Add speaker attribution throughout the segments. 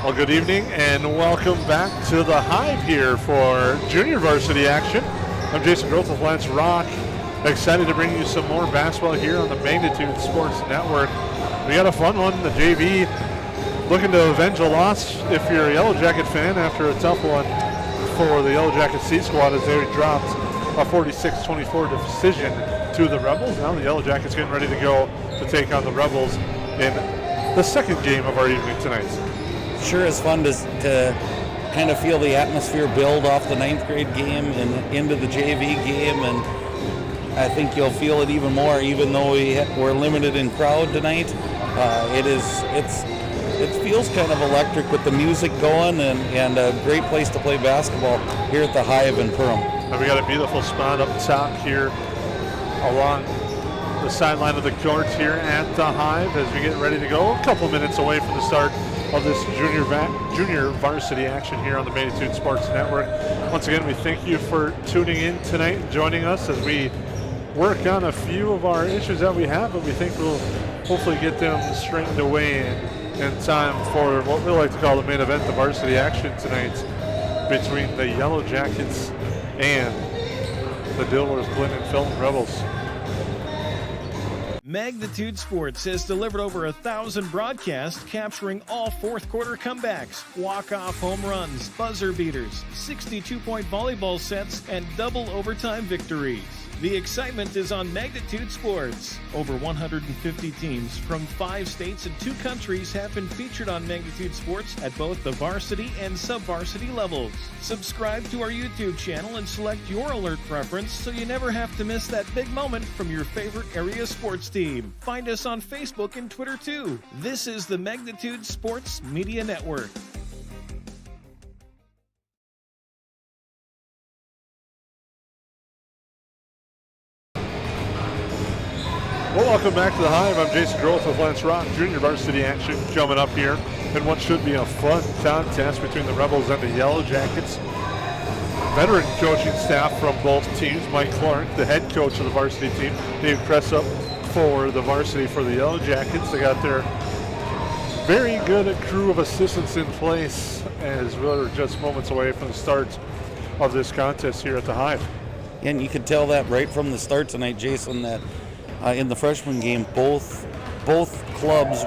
Speaker 1: Well, good evening and welcome back to the Hive here for junior varsity action. I'm Jason Groth with Lance Rock. Excited to bring you some more basketball here on the Magnitude Sports Network. We got a fun one. The JV looking to avenge a loss if you're a Yellow Jacket fan after a tough one for the Yellow Jacket C squad as they dropped a 46-24 decision to the Rebels. Now the Yellow Jackets getting ready to go to take on the Rebels in the second game of our evening tonight.
Speaker 2: Sure is fun to kind of feel the atmosphere build off the 9th grade game and into the JV game, and I think you'll feel it even more, even though we're limited in crowd tonight. It feels kind of electric with the music going, and a great place to play basketball here at the Hive in Perham.
Speaker 1: And we got a beautiful spot up top here along the sideline of the court here at the Hive as we get ready to go. A couple minutes away from the start of this junior varsity action here on the Magnitude Sports Network. Once again, we thank you for tuning in tonight and joining us as we work on a few of our issues that we have, but we think we'll hopefully get them straightened away in time for what we like to call the main event, the varsity action tonight between the Yellow Jackets and the Dilworth Glyndon Felton Rebels.
Speaker 3: Magnitude Sports has delivered over 1,000 broadcasts capturing all fourth quarter comebacks, walk-off home runs, buzzer beaters, 62-point volleyball sets, and double overtime victories. The excitement is on Magnitude Sports. Over 150 teams from 5 states and 2 countries have been featured on Magnitude Sports at both the varsity and sub-varsity levels. Subscribe to our YouTube channel and select your alert preference so you never have to miss that big moment from your favorite area sports team. Find us on Facebook and Twitter too. This is the Magnitude Sports Media Network.
Speaker 1: Well, welcome back to the Hive. I'm Jason Groth with Lance Rock. Junior varsity action coming up here in what should be a fun contest between the Rebels and the Yellow Jackets. Veteran coaching staff from both teams. Mike Clark, the head coach of the varsity team. Dave Cressup for the varsity for the Yellow Jackets. They got their very good crew of assistants in place as we're just moments away from the start of this contest here at the Hive.
Speaker 2: And you could tell that right from the start tonight, Jason, that in the freshman game, both clubs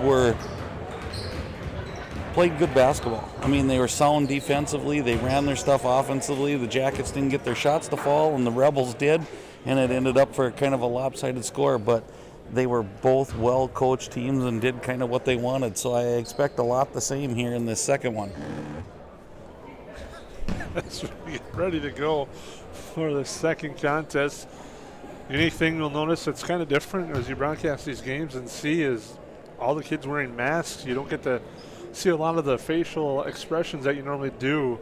Speaker 2: played good basketball. I mean, they were sound defensively. They ran their stuff offensively. The Jackets didn't get their shots to fall, and the Rebels did, and it ended up for kind of a lopsided score. But they were both well-coached teams and did kind of what they wanted. So I expect a lot the same here in this second one.
Speaker 1: As we get ready to go for the second contest. Unique thing you'll notice that's kind of different as you broadcast these games and see is all the kids wearing masks. You don't get to see a lot of the facial expressions that you normally do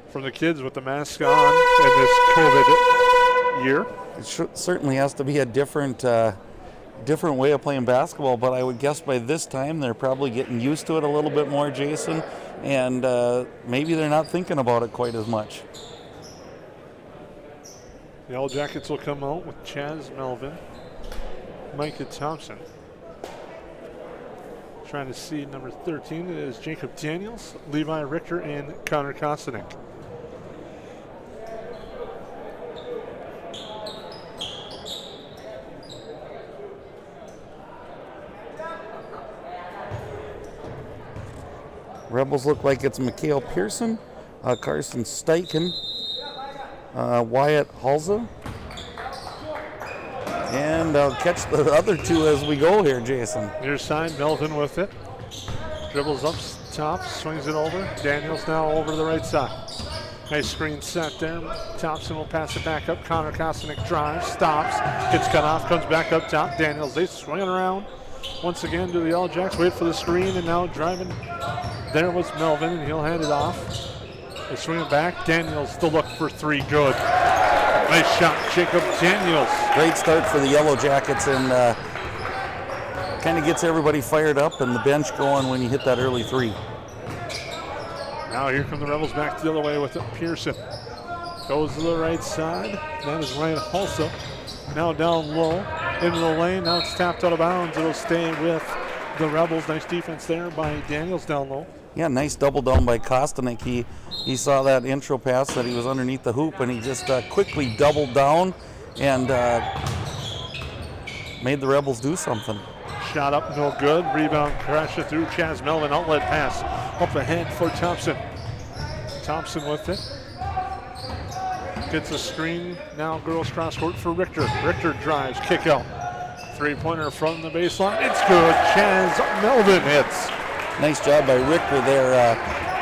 Speaker 1: from the kids with the mask on in this COVID year.
Speaker 2: It certainly has to be a different way of playing basketball, but I would guess by this time they're probably getting used to it a little bit more, Jason, and maybe they're not thinking about it quite as much.
Speaker 1: The Yellow Jackets will come out with Chaz Melvin, Micah Thompson. Trying to see number 13 is Jacob Daniels, Levi Richter, and Connor Kostanek.
Speaker 2: Rebels look like it's Mikhail Pearson, Carson Steichen, Wyatt Halza, and I'll catch the other two as we go here, Jason.
Speaker 1: Near side, Melvin with it. Dribbles up top, swings it over. Daniels now over to the right side. Nice screen set there. Thompson will pass it back up. Connor Kostanek drives, stops, gets cut off, comes back up top. Daniels, they swing it around. Once again to the Yellow Jacks, wait for the screen, and now driving. There was Melvin, and he'll hand it off. They swing it back. Daniels, the look for three, good. Nice shot, Jacob Daniels.
Speaker 2: Great start for the Yellow Jackets, and kind of gets everybody fired up and the bench going when you hit that early three.
Speaker 1: Now here come the Rebels back the other way with it. Pearson goes to the right side. That is Ryan Halsa. Now down low into the lane. Now it's tapped out of bounds. It'll stay with the Rebels. Nice defense there by Daniels down low.
Speaker 2: Yeah, nice double down by Kostanek. He saw that intro pass that he was underneath the hoop, and he just quickly doubled down and made the Rebels do something.
Speaker 1: Shot up, no good. Rebound crashing through. Chaz Melvin, outlet pass up ahead for Thompson. Thompson with it. Gets a screen. Now girls cross court for Richter. Richter drives, kick out. Three-pointer from the baseline. It's good. Chaz Melvin hits.
Speaker 2: Nice job by Richter there,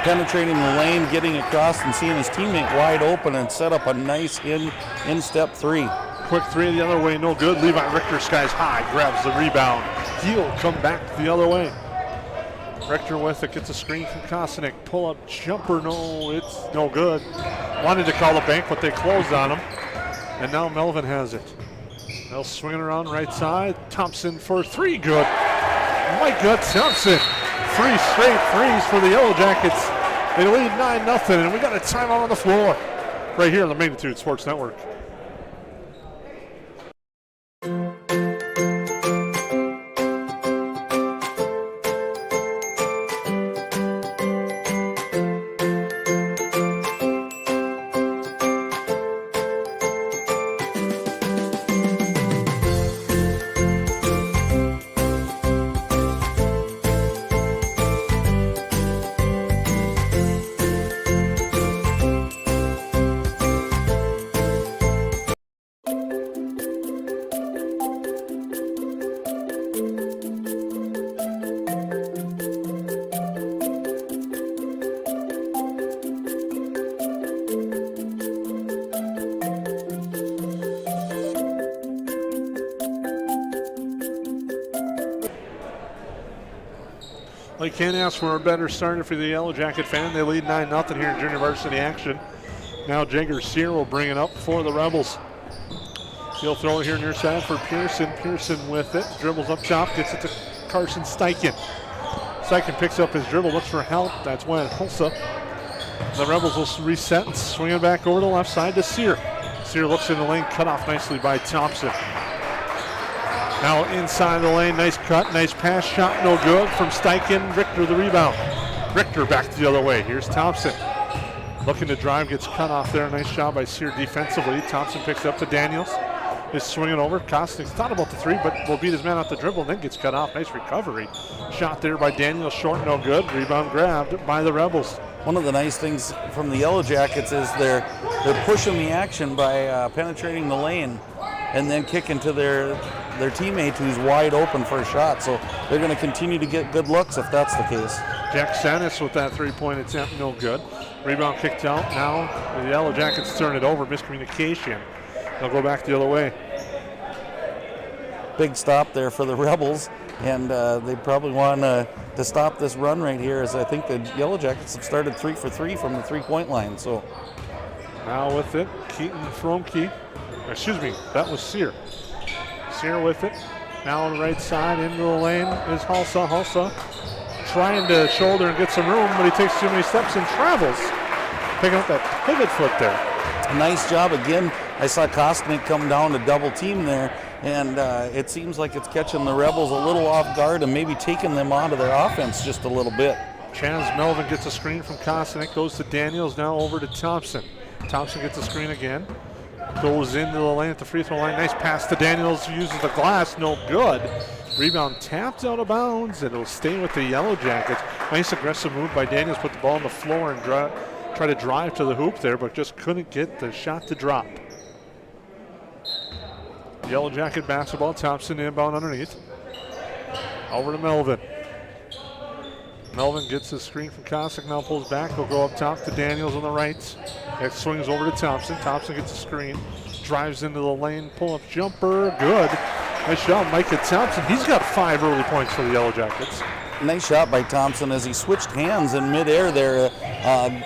Speaker 2: penetrating the lane, getting across and seeing his teammate wide open and set up a nice in-step three.
Speaker 1: Quick three the other way, no good. Levi Richter skies high, grabs the rebound. He'll come back the other way. Richter with it, gets a screen from Kostanek. Pull up jumper, no, it's no good. Wanted to call a bank, but they closed on him. And now Melvin has it. They'll swing it around right side. Thompson for three, good. My God, Thompson. 3 straight threes for the Yellow Jackets. They lead 9-0, and we got a timeout on the floor. Right here on the Magnitude Sports Network. Well, you can't ask for a better starter for the Yellow Jacket fan. They lead 9-0 here in junior varsity action. Now Jagger Sear will bring it up for the Rebels. He'll throw it here near side for Pearson. Pearson with it. Dribbles up top, gets it to Carson Steichen. Steichen picks up his dribble, looks for help. That's when Hulsa. The Rebels will reset and swing it back over to the left side to Sear. Sear looks in the lane, cut off nicely by Thompson. Now inside the lane, nice cut, nice pass, shot no good from Steichen. Richter the rebound. Richter back the other way. Here's Thompson. Looking to drive, gets cut off there. Nice job by Sear defensively. Thompson picks up to Daniels. Is swinging over. Kostik's thought about the three, but will beat his man off the dribble and then gets cut off. Nice recovery. Shot there by Daniels, short, no good. Rebound grabbed by the Rebels.
Speaker 2: One of the nice things from the Yellow Jackets is they're pushing the action by penetrating the lane and then kicking to their teammate who's wide open for a shot. So they're going to continue to get good looks if that's the case.
Speaker 1: Jack Sanis with that three-point attempt, no good. Rebound kicked out. Now the Yellow Jackets turn it over. Miscommunication. They'll go back the other way.
Speaker 2: Big stop there for the Rebels, and they probably want to stop this run right here, as I think the Yellow Jackets have started 3 for 3 from the three-point line. So
Speaker 1: now with it, Keaton Fromke. Excuse me, that was Sear. Sear with it. Now on the right side into the lane is Hulsa. Hulsa trying to shoulder and get some room, but he takes too many steps and travels. Picking up that pivot foot there.
Speaker 2: Nice job again. I saw Kostik come down to double team there, and it seems like it's catching the Rebels a little off guard and maybe taking them out of their offense just a little bit.
Speaker 1: Chaz Melvin gets a screen from Kostik, goes to Daniels, now over to Thompson. Thompson gets a screen again, goes into the lane at the free throw line. Nice pass to Daniels, who uses the glass, no good. Rebound tapped out of bounds, and it'll stay with the Yellow Jackets. Nice aggressive move by Daniels, put the ball on the floor and try to drive to the hoop there, but just couldn't get the shot to drop. Yellow Jacket basketball, Thompson inbound underneath. Over to Melvin. Melvin gets the screen from Kostik, now pulls back. He'll go up top to Daniels on the right. It swings over to Thompson. Thompson gets a screen, drives into the lane, pull-up jumper, good. Nice shot, Micah Thompson. He's got 5 early points for the Yellow Jackets.
Speaker 2: Nice shot by Thompson as he switched hands in midair there.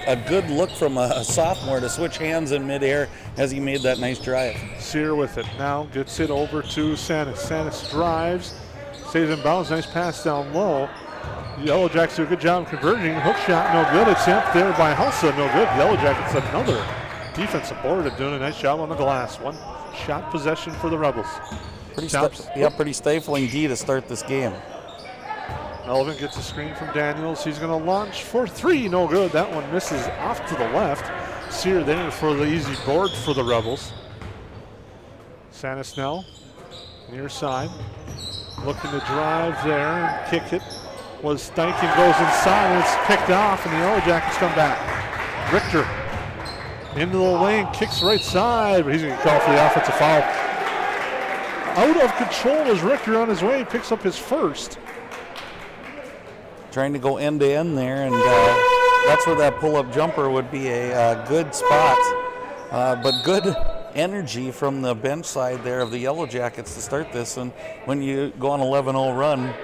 Speaker 2: A good look from a sophomore to switch hands in midair as he made that nice drive.
Speaker 1: Sear with it. Now gets it over to Sanis. Sanis drives, stays in bounds. Nice pass down low. The Yellow Jackets do a good job converting. Hook shot, no good. Attempt there by Hulsa, no good. Yellow Jackets another defensive board of doing a nice job on the glass. One shot possession for the Rebels.
Speaker 2: Pretty stifling D to start this game.
Speaker 1: Melvin gets a screen from Daniels. He's going to launch for three. No good. That one misses off to the left. Sear there for the easy board for the Rebels. Sanisnell, near side, looking to drive there and kick it. Was Steichen, goes inside, and it's picked off, and the Yellow Jackets come back. Richter into the lane, kicks right side, but he's going to call for the offensive foul. Out of control is Richter on his way, picks up his first.
Speaker 2: Trying to go end to end there, and that's where that pull-up jumper would be a good spot. But good energy from the bench side there of the Yellow Jackets to start this, and when you go on 11-0 run,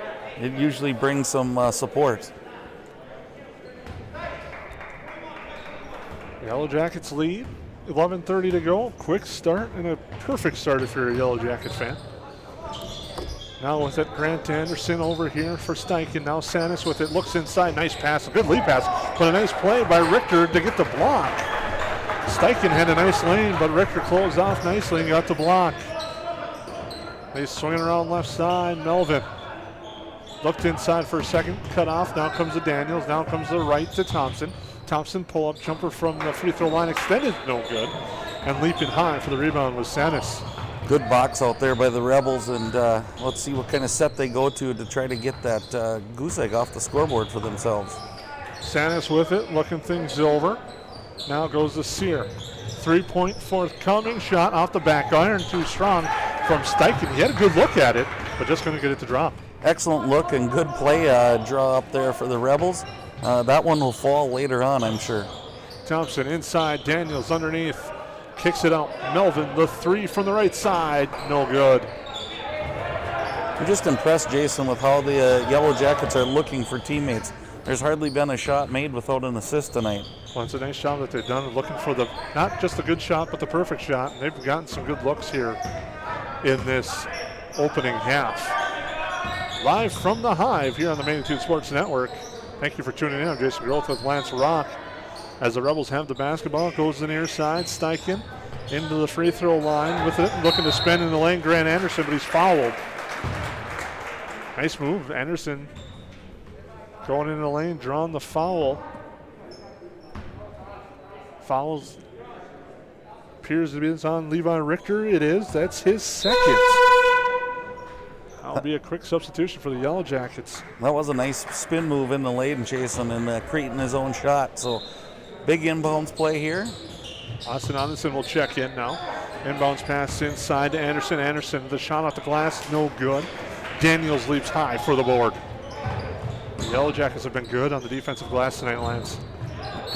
Speaker 2: it usually brings some support.
Speaker 1: Yellow Jackets lead, 11:30 to go. Quick start and a perfect start if you're a Yellow Jacket fan. Now with it, Grant Anderson over here for Steichen. Now Sanis with it, looks inside, nice pass, a good lead pass, but a nice play by Richter to get the block. Steichen had a nice lane, but Richter closed off nicely and got the block. They swinging around left side, Melvin. Looked inside for a second, cut off, now comes the Daniels, now comes the right to Thompson. Thompson pull-up jumper from the free throw line, extended, no good. And leaping high for the rebound was Sanis.
Speaker 2: Good box out there by the Rebels, and let's see what kind of set they go to try to get that goose egg off the scoreboard for themselves.
Speaker 1: Sanis with it, looking things over. Now goes to Sear. 3-point forthcoming, shot off the back iron, too strong from Steichen. He had a good look at it, but just couldn't get it to drop.
Speaker 2: Excellent look and good play draw up there for the Rebels. That one will fall later on, I'm sure.
Speaker 1: Thompson inside, Daniels underneath, kicks it out. Melvin, the three from the right side, no good.
Speaker 2: I'm just impressed, Jason, with how the Yellow Jackets are looking for teammates. There's hardly been a shot made without an assist tonight.
Speaker 1: Well, it's a nice job that they've done, looking for the, not just the good shot, but the perfect shot. And they've gotten some good looks here in this opening half. Live from the Hive here on the Magnitude Sports Network. Thank you for tuning in. I'm Jason Growth with Lance Rock. As the Rebels have the basketball, goes to the near side. Steichen into the free throw line with it, looking to spin in the lane. Grant Anderson, but he's fouled. Nice move, Anderson going into the lane, drawing the foul. Fouls appears to be on Levi Richter. It is. That's his second. That'll be a quick substitution for the Yellow Jackets.
Speaker 2: That was a nice spin move in the lane, Jason, and creating his own shot. So big inbounds play here.
Speaker 1: Austin Anderson will check in now. Inbounds pass inside to Anderson. Anderson, the shot off the glass, no good. Daniels leaps high for the board. The Yellow Jackets have been good on the defensive glass tonight, Lance.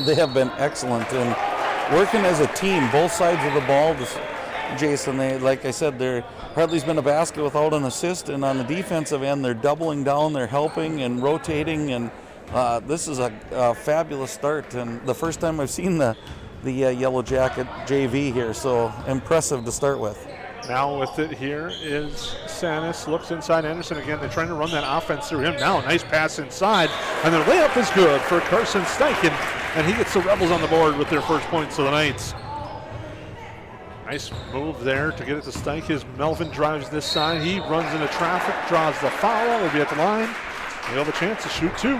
Speaker 2: They have been excellent and working as a team, both sides of the ball. Jason, they, like I said, there hardly's been a basket without an assist, and on the defensive end, they're doubling down, they're helping and rotating, and this is a fabulous start, and the first time I've seen the Yellow Jacket JV here, so impressive to start with.
Speaker 1: Now with it here is Sanis, looks inside Anderson again. They're trying to run that offense through him now. Nice pass inside, and the layup is good for Carson Steichen, and he gets the Rebels on the board with their first points of the night. Nice move there to get it to Steichen as Melvin drives this side. He runs into traffic, draws the foul. He'll be at the line. He'll have a chance to shoot two.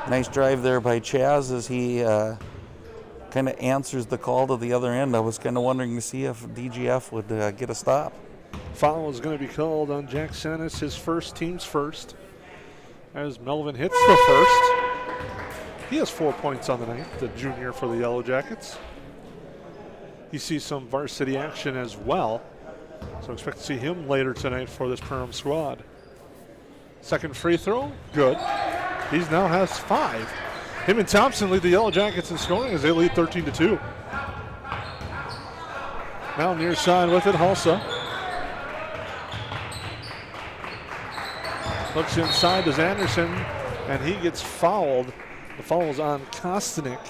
Speaker 2: Nice drive there by Chaz as he kind of answers the call to the other end. I was kind of wondering to see if DGF would get a stop.
Speaker 1: Foul is going to be called on Jack Sanis, his first, team's first, as Melvin hits the first. He has 4 points on the night, the junior for the Yellow Jackets. He sees some varsity action as well, so expect to see him later tonight for this Perham squad. Second free throw, good. He now has 5. Him and Thompson lead the Yellow Jackets in scoring as they lead 13-2. Now near side with it, Halsa. Looks inside, does Anderson, and he gets fouled. The foul is on Kostanek.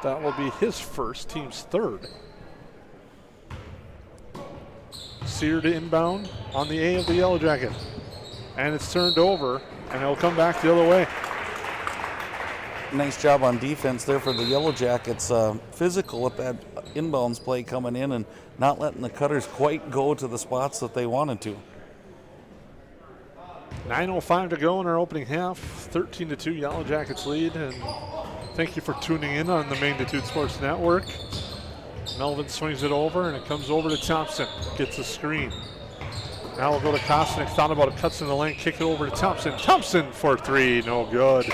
Speaker 1: That will be his first, team's third. Sear to inbound on the A of the Yellow Jacket. And it's turned over, and it'll come back the other way.
Speaker 2: Nice job on defense there for the Yellow Jackets. Physical with that inbounds play coming in and not letting the Cutters quite go to the spots that they wanted to.
Speaker 1: 9:05 to go in our opening half. 13-2 Yellow Jackets lead. And thank you for tuning in on the Magnitude Sports Network. Melvin swings it over, and it comes over to Thompson. Gets a screen. Now we'll go to Kosnick. Thought about it. Cuts in the lane. Kick it over to Thompson. Thompson for three. No good.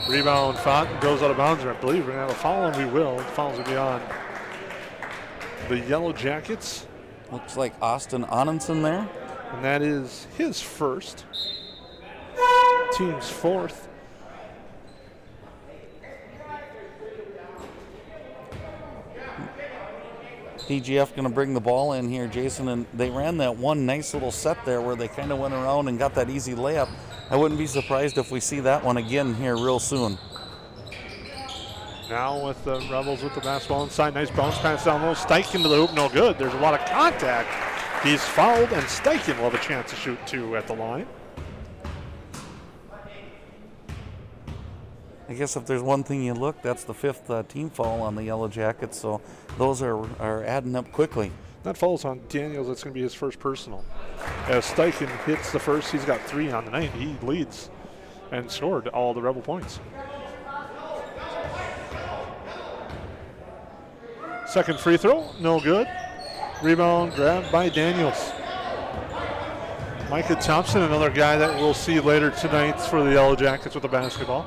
Speaker 1: Rebound. Felton goes out of bounds. I believe we're going to have a foul, and we will. The fouls will be on the Yellow Jackets.
Speaker 2: Looks like Austin Onenson there.
Speaker 1: And that is his first. Team's fourth.
Speaker 2: DGF going to bring the ball in here, Jason, and they ran that one nice little set there where they kind of went around and got that easy layup. I wouldn't be surprised if we see that one again here real soon.
Speaker 1: Now with the Rebels with the basketball inside. Nice bounce pass down low. Steichen to the hoop, no good. There's a lot of contact. He's fouled, and Steichen will have a chance to shoot two at the line.
Speaker 2: I guess if there's one thing you look, that's the fifth team foul on the Yellow Jackets, so those are adding up quickly.
Speaker 1: That falls on Daniels. That's going to be his first personal. As Steichen hits the first, he's got 3 on the night. He leads and scored all the Rebel points. Second free throw, no good. Rebound grabbed by Daniels. Micah Thompson, another guy that we'll see later tonight for the Yellow Jackets with the basketball.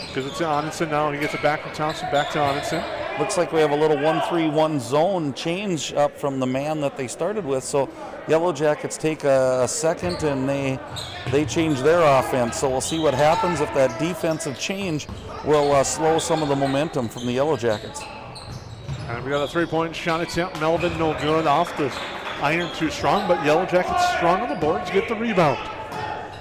Speaker 1: Because it's Onenson now. He gets it back from Thompson, back to Onenson.
Speaker 2: Looks like we have a little 1-3-1 zone change up from the man that they started with. So Yellow Jackets take a second and they change their offense. So we'll see what happens if that defensive change will slow some of the momentum from the Yellow Jackets.
Speaker 1: And we got a three-point shot attempt. Melvin no good off the iron, too strong, but Yellow Jackets strong on the boards, get the rebound.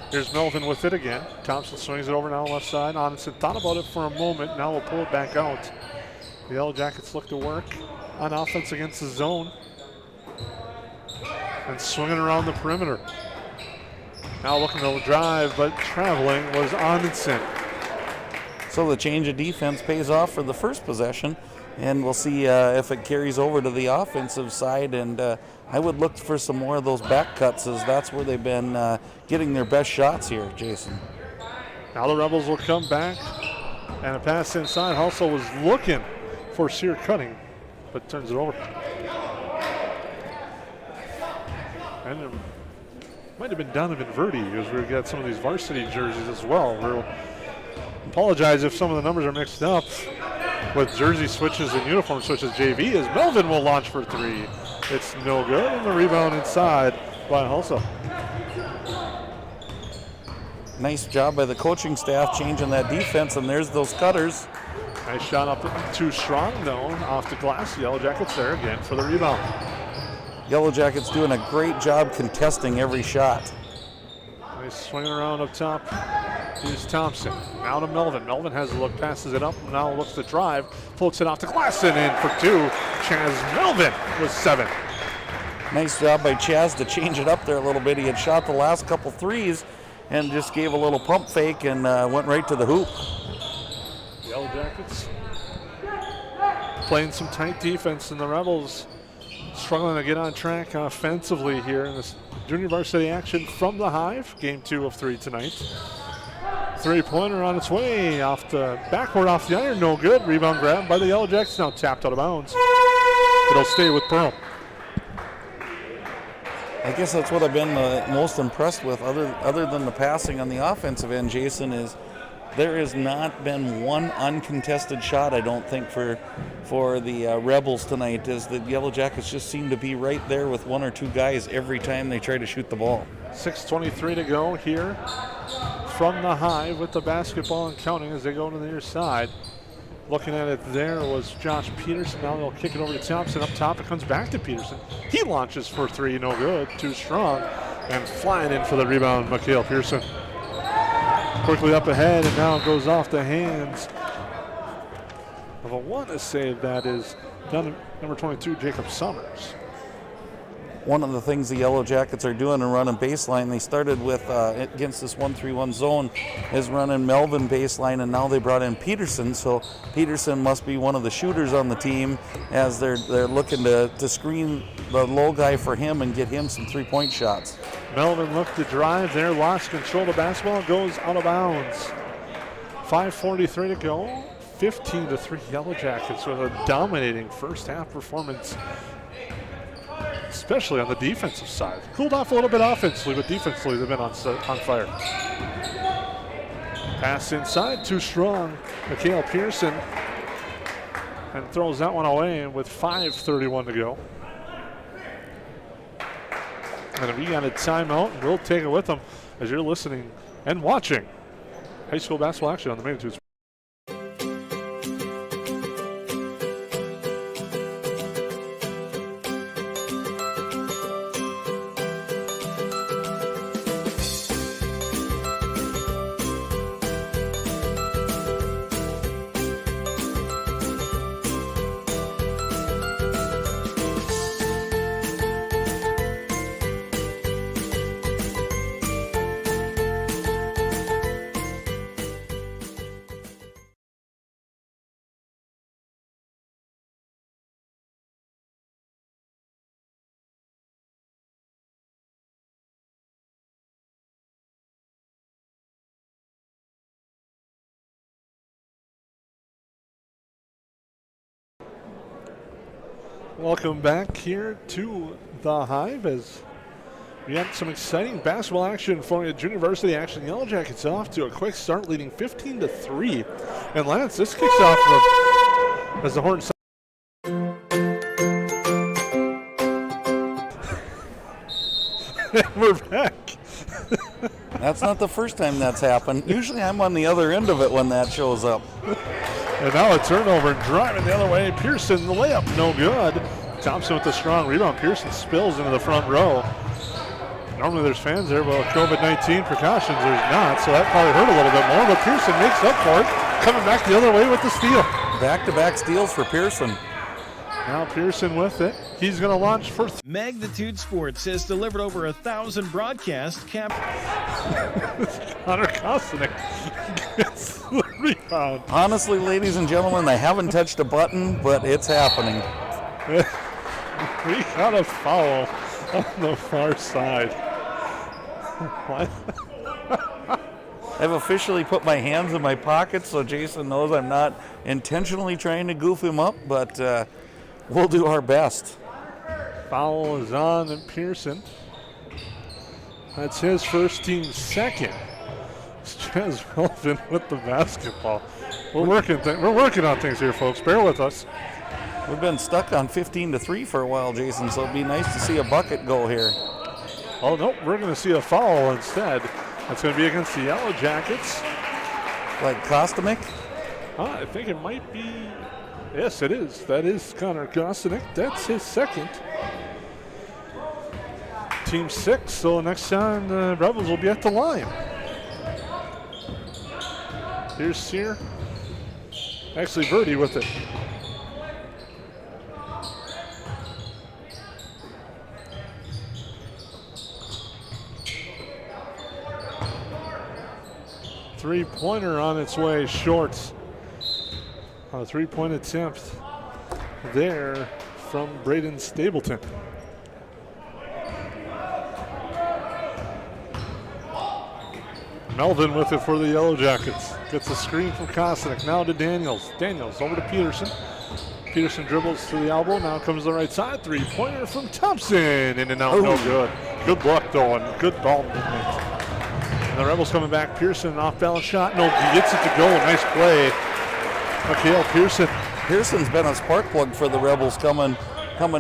Speaker 1: Here's Melvin with it again. Thompson swings it over now left side. Onenson thought about it for a moment. Now we'll pull it back out. The Yellow Jackets look to work on offense against the zone. And swinging around the perimeter. Now looking to drive, but traveling was Onenson.
Speaker 2: So the change of defense pays off for the first possession. And we'll see if it carries over to the offensive side. And I would look for some more of those back cuts, as that's where they've been getting their best shots here, Jason.
Speaker 1: Now the Rebels will come back. And a pass inside. Hustle was looking for Sear Cutting, but turns it over. And it might have been Donovan Verdi, because we've got some of these varsity jerseys as well. We'll apologize if some of the numbers are mixed up with jersey switches and uniform switches. JV as Melvin will launch for three. It's no good, and the rebound inside by Hulsa.
Speaker 2: Nice job by the coaching staff changing that defense, and there's those cutters.
Speaker 1: Nice shot up too strong though, off the glass. Yellow Jackets there again for the rebound.
Speaker 2: Yellow Jackets doing a great job contesting every shot.
Speaker 1: Nice swing around up top. Here's Thompson. Now to Melvin. Melvin has a look, passes it up, now looks to drive, floats it off to Glass and in for two. Chaz Melvin with 7.
Speaker 2: Nice job by Chaz to change it up there a little bit. He had shot the last couple threes and just gave a little pump fake and went right to the hoop.
Speaker 1: Yellow Jackets playing some tight defense, and the Rebels struggling to get on track offensively here in this junior varsity action from the Hive. Game 2 of 3 tonight. Three-pointer on its way off the backward off the iron, no good. Rebound grab by the Yellow Jackets, now tapped out of bounds. It'll stay with Perham.
Speaker 2: I guess that's what I've been most impressed with, other than the passing on the offensive end, Jason, is there has not been one uncontested shot, I don't think, for the Rebels tonight, as the Yellow Jackets just seem to be right there with one or two guys every time they try to shoot the ball.
Speaker 1: 6:23 to go here from the Hive with the basketball and counting as they go to the near side. Looking at it there was Josh Peterson. Now they'll kick it over to Thompson. Up top, it comes back to Peterson. He launches for three, no good, too strong. And flying in for the rebound, Mikhail Pearson. Quickly up ahead, and now it goes off the hands of a one to save. That is number 22, Jacob Summers.
Speaker 2: one of the things the Yellow Jackets are doing and running baseline. They started with, against this 1-3-1 zone, is running Melvin baseline, and now they brought in Peterson. So Peterson must be one of the shooters on the team as they're looking to screen the low guy for him and get him some three-point shots.
Speaker 1: Melvin looked to drive there, lost control of the basketball, goes out of bounds. 5:43 to go. 15-3 Yellow Jackets with a dominating first half performance, especially on the defensive side. Cooled off a little bit offensively, but defensively they've been on fire. Pass inside, too strong. Mikhail Pearson, and throws that one away with 5:31 to go. And we got a timeout, and we'll take it with them as you're listening and watching high school basketball action on the Magnitude. Welcome back here to the Hive as we got some exciting basketball action for you. Junior varsity action. Yellow Jackets off to a quick start, leading 15-3. And Lance, this kicks off as the horn. We're back.
Speaker 2: That's not the first time that's happened. Usually I'm on the other end of it when that shows up.
Speaker 1: And now a turnover and driving the other way. Pearson, the layup, no good. Thompson with the strong rebound. Pearson spills into the front row. Normally there's fans there, but with COVID-19 precautions, there's not. So that probably hurt a little bit more, but Pearson makes up for it. Coming back the other way with the steal.
Speaker 2: Back-to-back steals for Pearson.
Speaker 1: Now Pearson with it. He's going to launch for
Speaker 3: Magnitude Sports has delivered over 1,000 broadcasts.
Speaker 1: Connor Kosinick gets the rebound.
Speaker 2: Honestly, ladies and gentlemen, I haven't touched a button, but it's happening.
Speaker 1: We got a foul on the far side.
Speaker 2: I've officially put my hands in my pockets so Jason knows I'm not intentionally trying to goof him up, but we'll do our best.
Speaker 1: Foul is on and Pearson. That's his first, team second. Chaz Melvin with the basketball. We're working on things here, folks. Bear with us.
Speaker 2: We've been stuck on 15-3 for a while, Jason, so it'd be nice to see a bucket go here.
Speaker 1: Oh, no, we're going to see a foul instead. That's going to be against the Yellow Jackets.
Speaker 2: Like Kosinick?
Speaker 1: I think it might be. Yes, it is. That is Connor Kosinick. That's his second. Team 6, so next time the Rebels will be at the line. Here's Sear. Actually, Verdi with it. Three-pointer on its way, short. A three-point attempt there from Braden Stapleton. Melvin with it for the Yellow Jackets. Gets a screen from Kosinick. Now to Daniels. Daniels over to Peterson. Peterson dribbles to the elbow. Now comes the right side. Three-pointer from Thompson. In and out, no good. Good block though, and good ball movement. And the Rebels coming back. Pearson, off-balance shot. No, he gets it to go. Nice play. Mikhail Pearson.
Speaker 2: Pearson's been a spark plug for the Rebels coming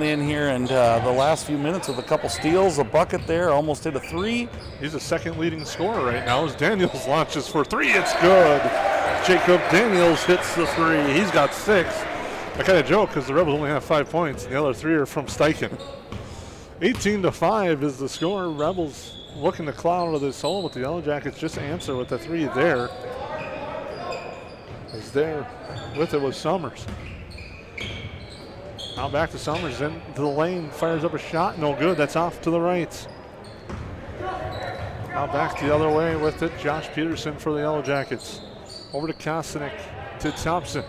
Speaker 2: in here, and the last few minutes with a couple steals, a bucket there, almost hit a three.
Speaker 1: He's the second leading scorer right now as Daniels launches for three. It's good. Jacob Daniels hits the three. He's got 6. I kind of joke because the Rebels only have 5 points, and the other 3 are from Steichen. 18-5 is the score. Rebels looking to claw out of this hole, but the Yellow Jackets just answer with the 3 there. As there with it was Summers. Now back to Summers, into the lane, fires up a shot, no good. That's off to the right. Now back the other way with it, Josh Peterson for the Yellow Jackets. Over to Kostanek, to Thompson.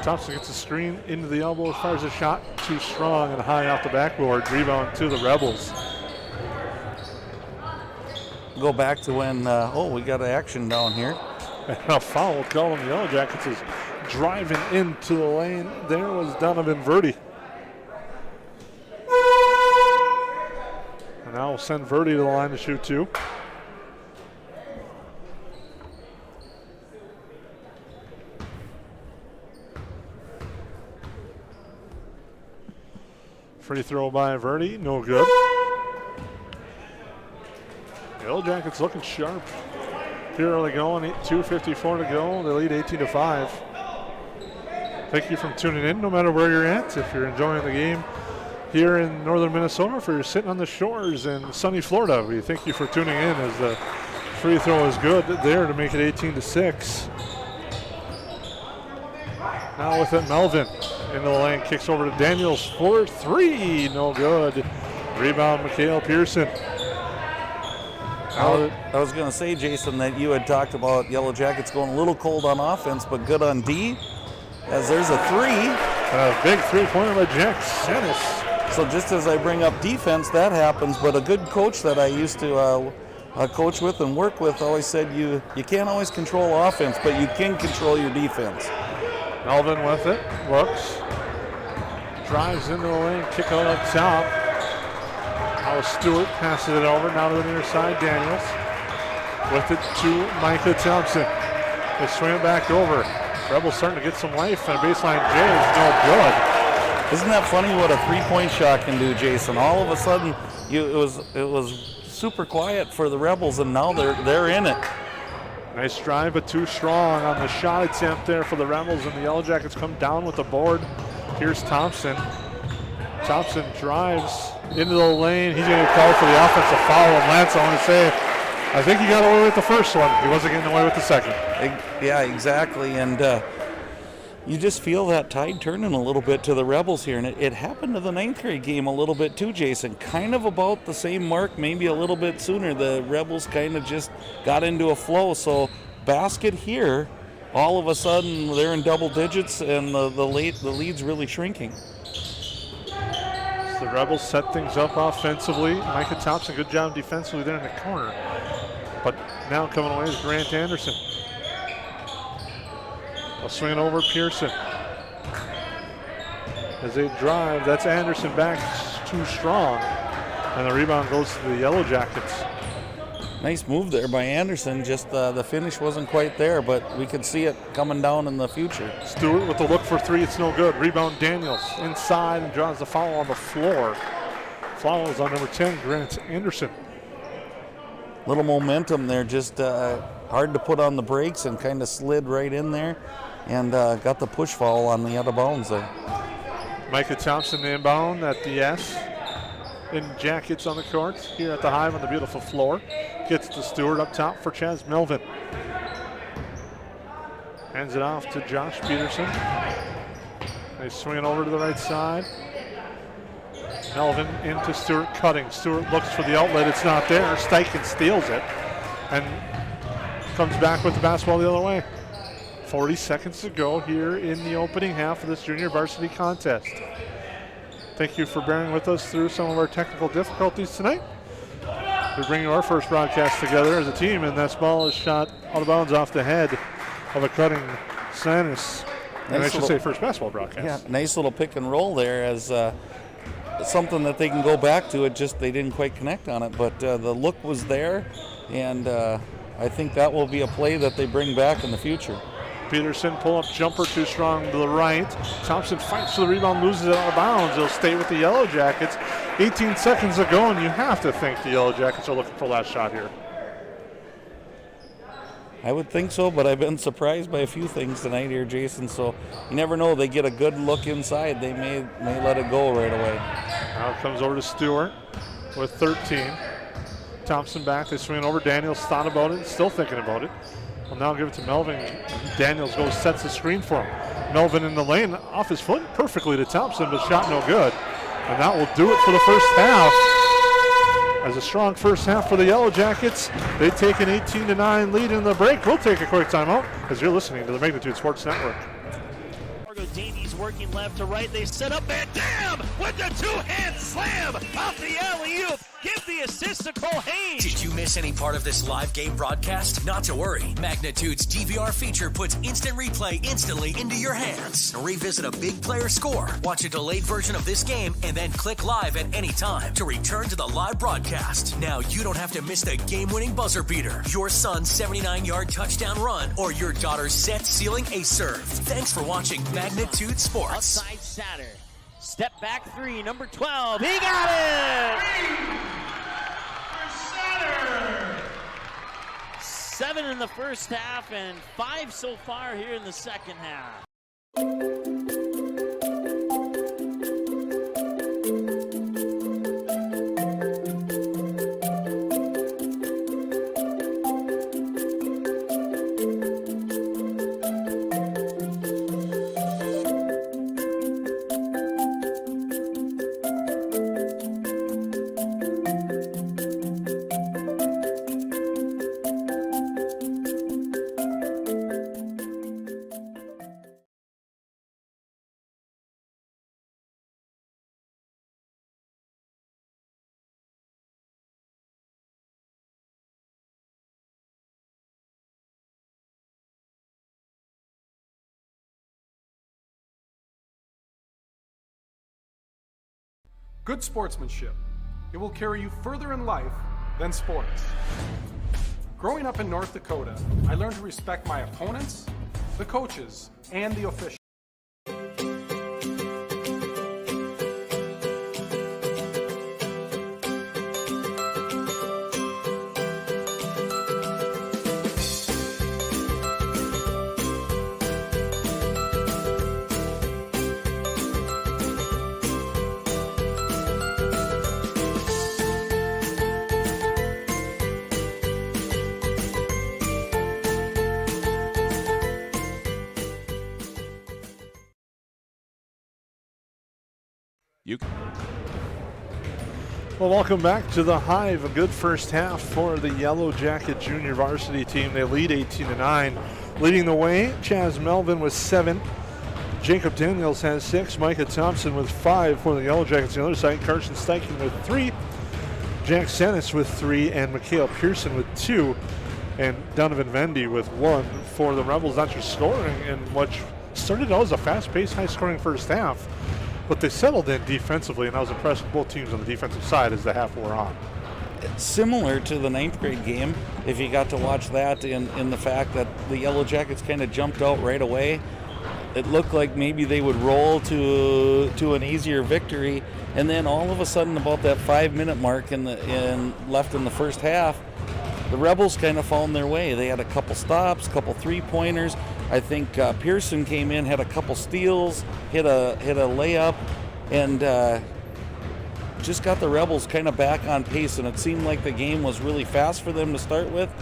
Speaker 1: Thompson gets a screen into the elbow, fires a shot, too strong and high off the backboard. Rebound to the Rebels.
Speaker 2: Go back to when, we got action down here.
Speaker 1: And a foul call on the Yellow Jackets is driving into the lane. There was Donovan Verdi. And now we'll send Verdi to the line to shoot two. Free throw by Verdi, no good. The Yellow Jackets looking sharp. Here early going, 2:54 to go. They lead 18-5. Thank you for tuning in, no matter where you're at. If you're enjoying the game here in northern Minnesota, if you're sitting on the shores in sunny Florida, we thank you for tuning in as the free throw is good there to make it 18-6. Now with it, Melvin into the lane, kicks over to Daniels for three, no good. Rebound, Mikhail Pearson.
Speaker 2: I was going to say, Jason, that you had talked about Yellow Jackets going a little cold on offense, but good on D, as there's a three.
Speaker 1: A big three-pointer by Jack Sennis.
Speaker 2: So just as I bring up defense, that happens, but a good coach that I used to coach with and work with always said you can't always control offense, but you can control your defense.
Speaker 1: Melvin with it, looks, drives into the lane, kick out up top. Now Stewart passes it over, now to the near side, Daniels. With it to Micah Thompson. They swing it back over. Rebels starting to get some life, and a baseline J is no good.
Speaker 2: Isn't that funny what a three-point shot can do, Jason? All of a sudden, it was super quiet for the Rebels, and now they're in it.
Speaker 1: Nice drive, but too strong on the shot attempt there for the Rebels, and the Yellow Jackets come down with the board. Here's Thompson. Thompson drives into the lane. He's going to call for the offensive foul. And Lance, I want to say, I think he got away with the first one. He wasn't getting away with the second.
Speaker 2: Yeah, exactly. And you just feel that tide turning a little bit to the Rebels here. And it happened to the ninth grade game a little bit too, Jason. Kind of about the same mark, maybe a little bit sooner. The Rebels kind of just got into a flow. So basket here, all of a sudden they're in double digits, and the lead's really shrinking.
Speaker 1: The Rebels set things up offensively. Micah Thompson, good job defensively there in the corner. But now coming away is Grant Anderson. They'll swing it over Pearson. As they drive, that's Anderson back, too strong. And the rebound goes to the Yellow Jackets.
Speaker 2: Nice move there by Anderson. Just the finish wasn't quite there, but we could see it coming down in the future.
Speaker 1: Stewart with the look for three. It's no good. Rebound Daniels inside and draws the foul on the floor. Foul is on number 10, Grant Anderson.
Speaker 2: Little momentum there, just hard to put on the brakes, and kind of slid right in there, and got the push foul on the out of bounds there.
Speaker 1: Micah Thompson inbound at the S. In Jackets on the court here at the Hive on the beautiful floor. Gets to Stewart up top for Chaz Melvin. Hands it off to Josh Peterson. They swing it over to the right side. Melvin into Stewart cutting. Stewart looks for the outlet. It's not there. Steichen steals it and comes back with the basketball the other way. 40 seconds to go here in the opening half of this junior varsity contest. Thank you for bearing with us through some of our technical difficulties tonight. We bring you our first broadcast together as a team, and that ball is shot out of bounds off the head of a cutting Sanis. And I should say first basketball broadcast.
Speaker 2: Yeah, nice little pick and roll there as something that they can go back to. It just they didn't quite connect on it, but the look was there, and I think that will be a play that they bring back in the future.
Speaker 1: Peterson, pull-up jumper too strong to the right. Thompson fights for the rebound, loses it out of bounds. He'll stay with the Yellow Jackets. 18 seconds to go, and you have to think the Yellow Jackets are looking for last shot here.
Speaker 2: I would think so, but I've been surprised by a few things tonight here, Jason. So you never know. They get a good look inside. They may let it go right away.
Speaker 1: Now it comes over to Stewart with 13. Thompson back. They swing it over. Daniels thought about it, still thinking about it. We'll now give it to Melvin. Daniels goes, sets the screen for him. Melvin in the lane, off his foot perfectly to Thompson, but shot no good. And that will do it for the first half. As a strong first half for the Yellow Jackets, they take an 18-9 lead in the break. We'll take a quick timeout as you're listening to the Magnitude Sports Network.
Speaker 4: Davies working left to right. They set up and damn with the two-hand slam off the alley-oop. Give the assist to Cole Haynes.
Speaker 5: Did you miss any part of this live game broadcast? Not to worry. Magnitude's DVR feature puts instant replay instantly into your hands. Revisit a big player score, watch a delayed version of this game, and then click live at any time to return to the live broadcast. Now you don't have to miss the game-winning buzzer beater, your son's 79-yard touchdown run, or your daughter's set-sealing ace serve. Thanks for watching Magnitude Sports.
Speaker 4: Outside Satter. Step back three, number 12. He got it! 7 in the first half and 5 so far here in the second half.
Speaker 6: Good sportsmanship. It will carry you further in life than sports. Growing up in North Dakota, I learned to respect my opponents, the coaches, and the officials.
Speaker 1: Well, welcome back to the Hive. A good first half for the Yellow Jacket junior varsity team. They lead 18-9. Leading the way, Chaz Melvin with 7. Jacob Daniels has 6. Micah Thompson with 5 for the Yellow Jackets. On the other side, Carson Steichen with 3. Jack Sennis with 3. And Mikhail Pearson with 2. And Donovan Vendy with 1 for the Rebels. That's your scoring in what started out as a fast-paced, high-scoring first half. But they settled in defensively, and I was impressed with both teams on the defensive side as the half wore on.
Speaker 2: It's similar to the 9th grade game, if you got to watch that, in the fact that the Yellow Jackets kind of jumped out right away. It looked like maybe they would roll to an easier victory, and then all of a sudden, about that 5-minute mark left in the first half, the Rebels kind of found their way. They had a couple stops, a couple three-pointers. I think Pearson came in, had a couple steals, hit a layup, and just got the Rebels kind of back on pace. And it seemed like the game was really fast for them to start with,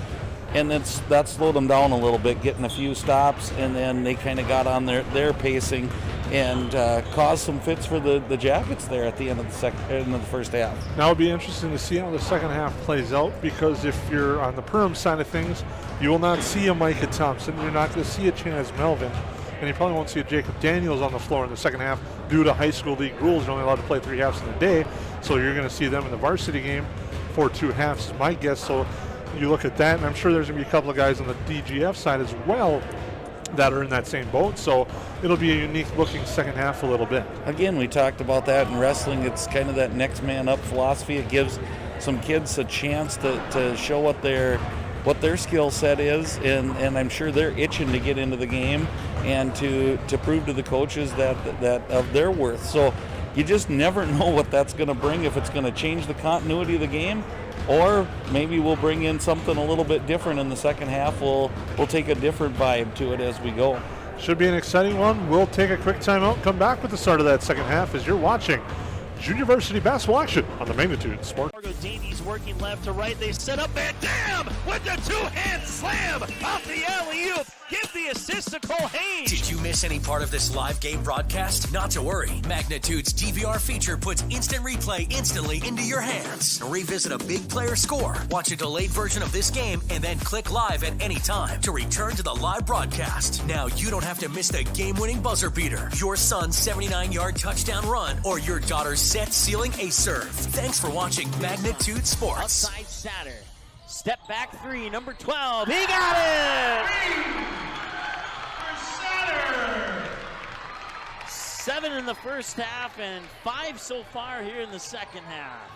Speaker 2: and that slowed them down a little bit, getting a few stops, and then they kind of got on their pacing and caused some fits for the Jackets there at the end of the first half.
Speaker 1: Now it'll be interesting to see how the second half plays out, because if you're on the Perham side of things, you will not see a Micah Thompson. You're not going to see a Chaz Melvin, and you probably won't see a Jacob Daniels on the floor in the second half due to high school league rules. You're only allowed to play 3 halves in a day, so you're going to see them in the varsity game for 2 halves, is my guess. So you look at that, and I'm sure there's going to be a couple of guys on the DGF side as well that are in that same boat, so it'll be a unique looking second half a little bit.
Speaker 2: Again, we talked about that in wrestling. It's kind of that next man up philosophy. It gives some kids a chance to show what their skill set is, and I'm sure they're itching to get into the game and to prove to the coaches that of their worth. So you just never know what that's going to bring, if it's going to change the continuity of the game, or maybe we'll bring in something a little bit different in the second half. We'll take a different vibe to it as we go.
Speaker 1: Should be an exciting one. We'll take a quick timeout, come back with the start of that second half as you're watching junior varsity basketball action on the Magnitude Sports.
Speaker 4: Davies working left to right. They set up and damn with the two-hand slam off the alley-oop. Give the assist to Cole Haynes.
Speaker 5: Did you miss any part of this live game broadcast? Not to worry. Magnitude's DVR feature puts instant replay instantly into your hands. Revisit a big player score, watch a delayed version of this game, and then click live at any time to return to the live broadcast. Now you don't have to miss the game-winning buzzer beater, your son's 79-yard touchdown run, or your daughter's set-sealing ace serve. Thanks for watching Magnitude Sports.
Speaker 4: Outside Satter. Step back three, number 12. He got it! 7 in the first half and 5 so far here in the second half.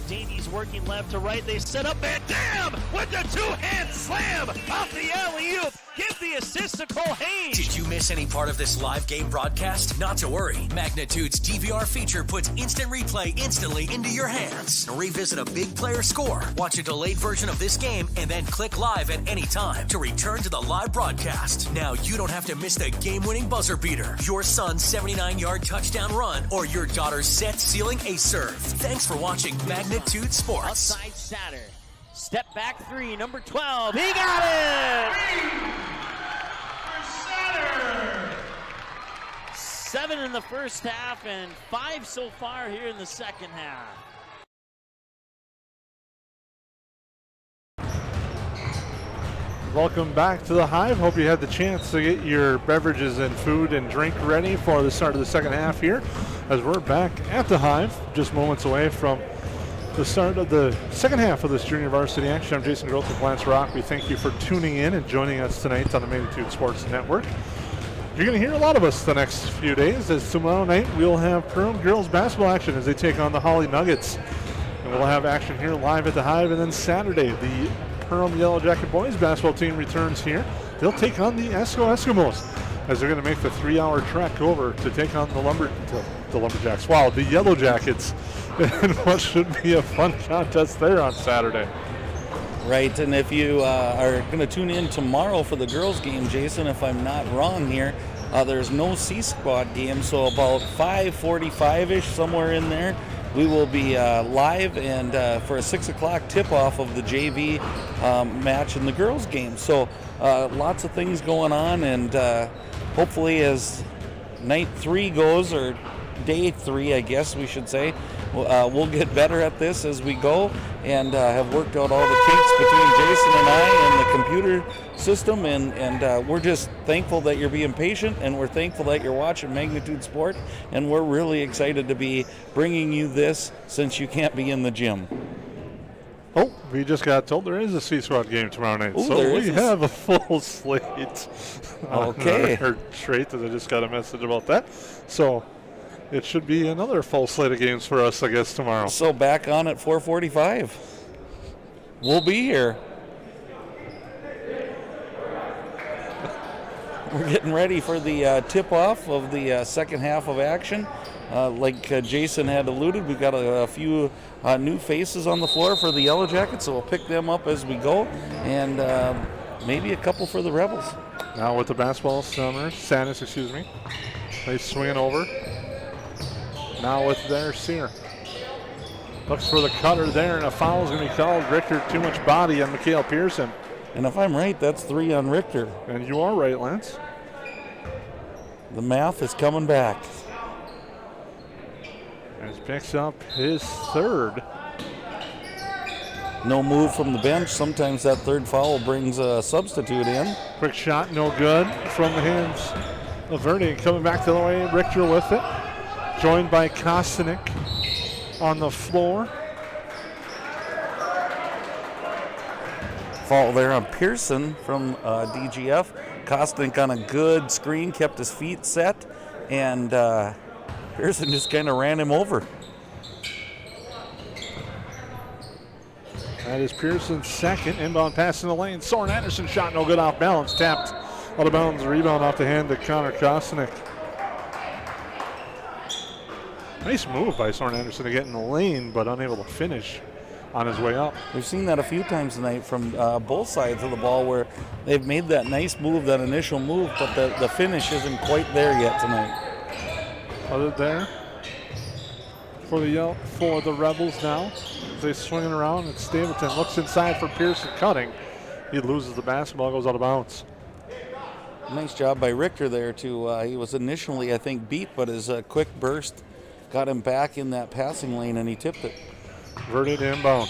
Speaker 4: Davies working left to right. They set up and damn with the two-hand slam off the alley-oop. Give the assist to Cole Haynes.
Speaker 5: Did you miss any part of this live game broadcast? Not to worry. Magnitude's DVR feature puts instant replay instantly into your hands. Revisit a big player score, watch a delayed version of this game, and then click live at any time to return to the live broadcast. Now you don't have to miss the game-winning buzzer beater, your son's 79-yard touchdown run, or your daughter's set-sealing ace serve. Thanks for watching Magnitude Sports.
Speaker 4: Outside Satter. Step back three, number 12. He got it! 7 in the first half and 5 so far here in the second half.
Speaker 1: Welcome back to the Hive. Hope you had the chance to get your beverages and food and drink ready for the start of the second half here, as we're back at the Hive, just moments away from the start of the second half of this junior varsity action. I'm Jason Groth with Lance Rock. We thank you for tuning in and joining us tonight on the Magnitude Sports Network. You're going to hear a lot of us the next few days, as tomorrow night we'll have Perham girls basketball action as they take on the Holly Nuggets. And we'll have action here live at the Hive. And then Saturday, the Perham Yellow Jacket boys basketball team returns here. They'll take on the Eskimos as they're going to make the 3-hour trek over to take on the Lumberjacks. Wow, the Yellow Jackets. And what should be a fun contest there on Saturday.
Speaker 2: Right, and if you are going to tune in tomorrow for the girls' game, Jason, if I'm not wrong here, there's no C-Squad game, so about 5:45-ish, somewhere in there, we will be live and for a 6 o'clock tip-off of the JV match in the girls' game. So lots of things going on, and hopefully as night 3 goes, or day 3, I guess we should say, we'll get better at this as we go, and have worked out all the kinks between Jason and I and the computer system, and we're just thankful that you're being patient, and we're thankful that you're watching Magnitude Sport, and we're really excited to be bringing you this since you can't be in the gym.
Speaker 1: Oh, we just got told there is a C-Squad game tomorrow night.
Speaker 2: Ooh,
Speaker 1: so we have a full slate.
Speaker 2: Okay.
Speaker 1: Or trait, that I just got a message about that. So it should be another full slate of games for us, I guess, tomorrow.
Speaker 2: So back on at 4:45. We'll be here. We're getting ready for the tip-off of the second half of action. Like Jason had alluded, we've got a few new faces on the floor for the Yellow Jackets, so we'll pick them up as we go, and maybe a couple for the Rebels.
Speaker 1: Now with the basketball, Sanders, They swing over. Now with their Sear. Looks for the cutter there, and a foul is going to be called. Richter, too much body on Mikhail Pearson.
Speaker 2: And if I'm right, that's 3 on Richter.
Speaker 1: And you are right, Lance.
Speaker 2: The math is coming back.
Speaker 1: As picks up his third.
Speaker 2: No move from the bench. Sometimes that third foul brings a substitute in.
Speaker 1: Quick shot, no good from the hands of Verde. Coming back the other way, Richter with it. Joined by Kostanek on the floor.
Speaker 2: Foul there on Pearson from DGF. Kostnik on a good screen, kept his feet set, and Pearson just kind of ran him over.
Speaker 1: That is Pearson's second. Inbound pass in the lane. Soren Anderson shot no good, off balance. Tapped out of bounds. Rebound off the hand to Connor Kostnik. Nice move by Soren Anderson to get in the lane, but unable to finish on his way up.
Speaker 2: We've seen that a few times tonight from both sides of the ball, where they've made that nice move, that initial move, but the finish isn't quite there yet tonight.
Speaker 1: Other there for the Rebels now. They swing it around, and Stapleton looks inside for Pearson cutting. He loses the basketball, goes out of bounds.
Speaker 2: Nice job by Richter there too. He was initially, I think, beat, but his quick burst got him back in that passing lane, and he tipped it.
Speaker 1: Verted inbound.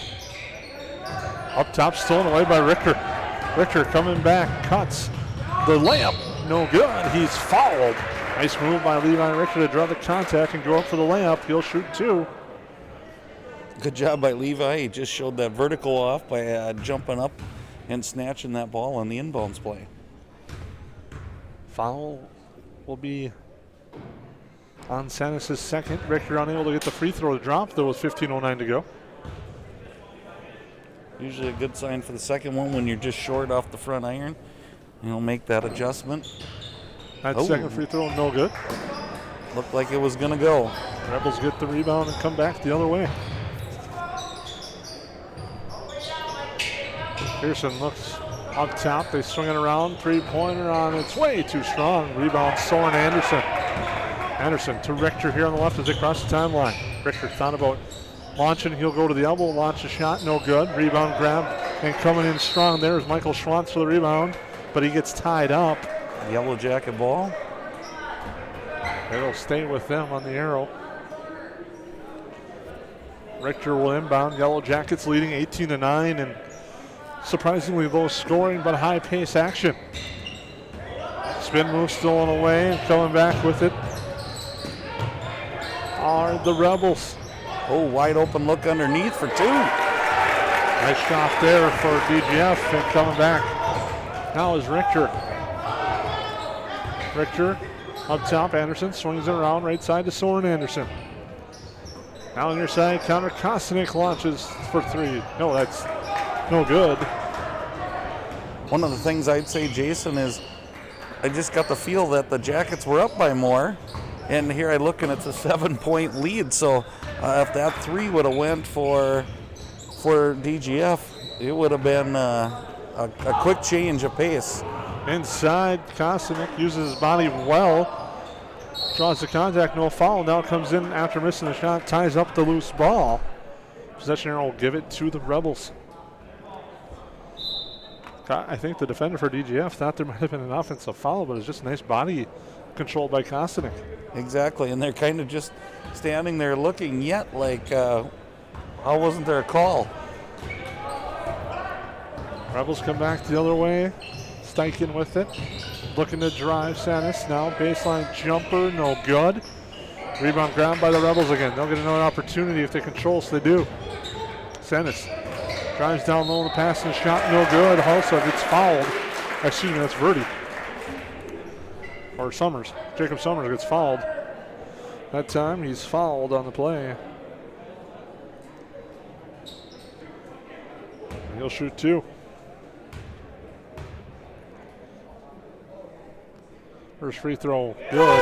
Speaker 1: Up top, stolen away by Richter. Richter coming back, cuts the layup. No good. He's fouled. Nice move by Levi Richter to draw the contact and go up for the layup. He'll shoot two.
Speaker 2: Good job by Levi. He just showed that vertical off by jumping up and snatching that ball on the inbounds play.
Speaker 1: Foul will be on Sanis' second. Richter unable to get the free throw to drop. There was 15:09 to go.
Speaker 2: Usually a good sign for the second one when you're just short off the front iron. You'll make that adjustment.
Speaker 1: That second free throw, no good.
Speaker 2: Looked like it was going to go.
Speaker 1: Rebels get the rebound and come back the other way. Pearson looks up top. They swing it around. Three-pointer on its way. Too strong. Rebound, Soren Anderson. Anderson to Richter here on the left as they cross the timeline. Richter thought about launching. He'll go to the elbow. Launch a shot. No good. Rebound grab. And coming in strong there is Michael Schwantz for the rebound. But he gets tied up.
Speaker 2: Yellow Jacket ball.
Speaker 1: It'll stay with them on the arrow. Richter will inbound. Yellow Jackets leading 18-9, and surprisingly low scoring but high pace action. Spin move stolen away, and coming back with it are the Rebels.
Speaker 2: Oh, wide open look underneath for two.
Speaker 1: Nice shot there for DGF, and coming back now is Richter. Richter up top. Anderson swings it around right side to Soren Anderson. Now on your side, Connor Kostnik launches for three. No, that's no good.
Speaker 2: One of the things I'd say, Jason, is I just got the feel that the Jackets were up by more, and here I look and it's a 7-point lead. So if that three would have went for DGF, it would have been a quick change of pace.
Speaker 1: Inside, Kostnik uses his body well, draws the contact, no foul. Now comes in after missing the shot, ties up the loose ball. Possession arrow will give it to the Rebels. I think the defender for DGF thought there might have been an offensive foul, but it's just nice body control by Kostnik.
Speaker 2: Exactly, and they're kind of just standing there looking yet like, how wasn't there a call?
Speaker 1: Rebels come back the other way. Steichen with it. Looking to drive Sanis now. Baseline jumper, no good. Rebound grabbed by the Rebels again. They'll get another opportunity if they control, so they do. Sanis drives down low, the pass and shot, no good. Hulsa gets fouled. Excuse me, that's Verdi. Or Summers. Jacob Summers gets fouled. That time he's fouled on the play. And he'll shoot two. First free throw, good.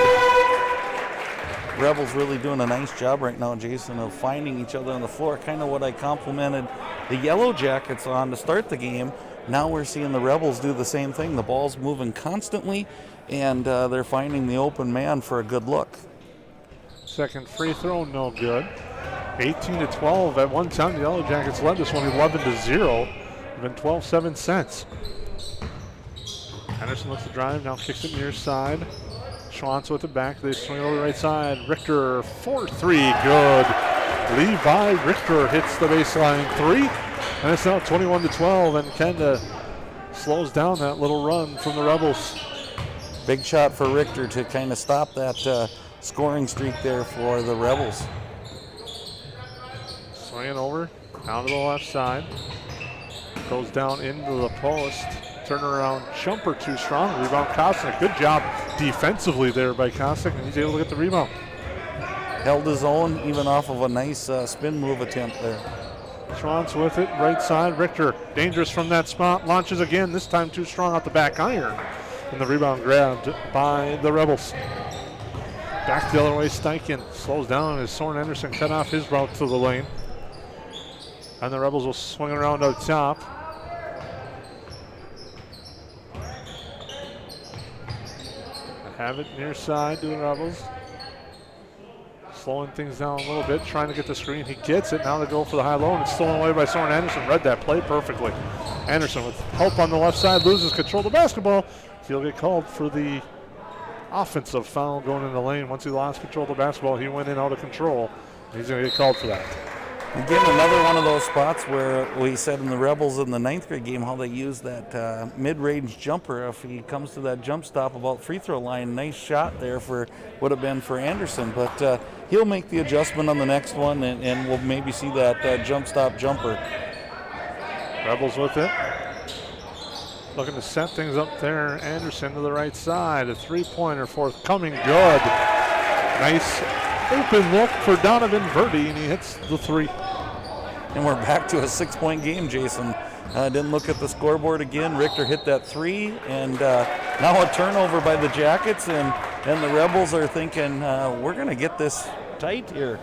Speaker 2: Rebels really doing a nice job right now, Jason, of finding each other on the floor. Kind of what I complimented the Yellow Jackets on to start the game. Now we're seeing the Rebels do the same thing. The ball's moving constantly, and they're finding the open man for a good look.
Speaker 1: Second free throw, no good. 18-12. At one time, the Yellow Jackets led this one 11-0. It's been 12-7 since. Anderson looks to drive, now kicks it near side. Schwantz with it back, they swing it over the right side. Richter, 4-3, good. Levi Richter hits the baseline three, and it's now 21-12, and kinda slows down that little run from the Rebels.
Speaker 2: Big shot for Richter to kind of stop that scoring streak there for the Rebels.
Speaker 1: Swinging over, down to the left side. Goes down into the post. Turnaround jumper too strong. Rebound Kosnick. Good job defensively there by Kosnick, and he's able to get the rebound.
Speaker 2: Held his own, even off of a nice spin move attempt there.
Speaker 1: Schwantz with it, right side. Richter, dangerous from that spot. Launches again, this time too strong off the back iron. And the rebound grabbed by the Rebels. Back the other way, Steichen slows down as Soren Anderson cut off his route to the lane. And the Rebels will swing around out top. Have it near side to the Rebels. Slowing things down a little bit, trying to get the screen. He gets it. Now they go for the high low, and it's stolen away by Soren Anderson. Read that play perfectly. Anderson with help on the left side loses control of the basketball. He'll get called for the offensive foul going in the lane. Once he lost control of the basketball, he went in out of control. He's going to get called for that.
Speaker 2: Again, another one of those spots where we said in the Rebels in the 9th grade game how they use that mid-range jumper. If he comes to that jump stop about free throw line, nice shot there for would have been for Anderson. But he'll make the adjustment on the next one, and we'll maybe see that jump stop jumper.
Speaker 1: Rebels with it. Looking to set things up there. Anderson to the right side. A three-pointer forthcoming. Good. Nice open look for Donovan Verdi, and he hits the three.
Speaker 2: And we're back to a 6-point game, Jason. Didn't look at the scoreboard again. Richter hit that three, and now a turnover by the Jackets, and the Rebels are thinking, we're going to get this tight here.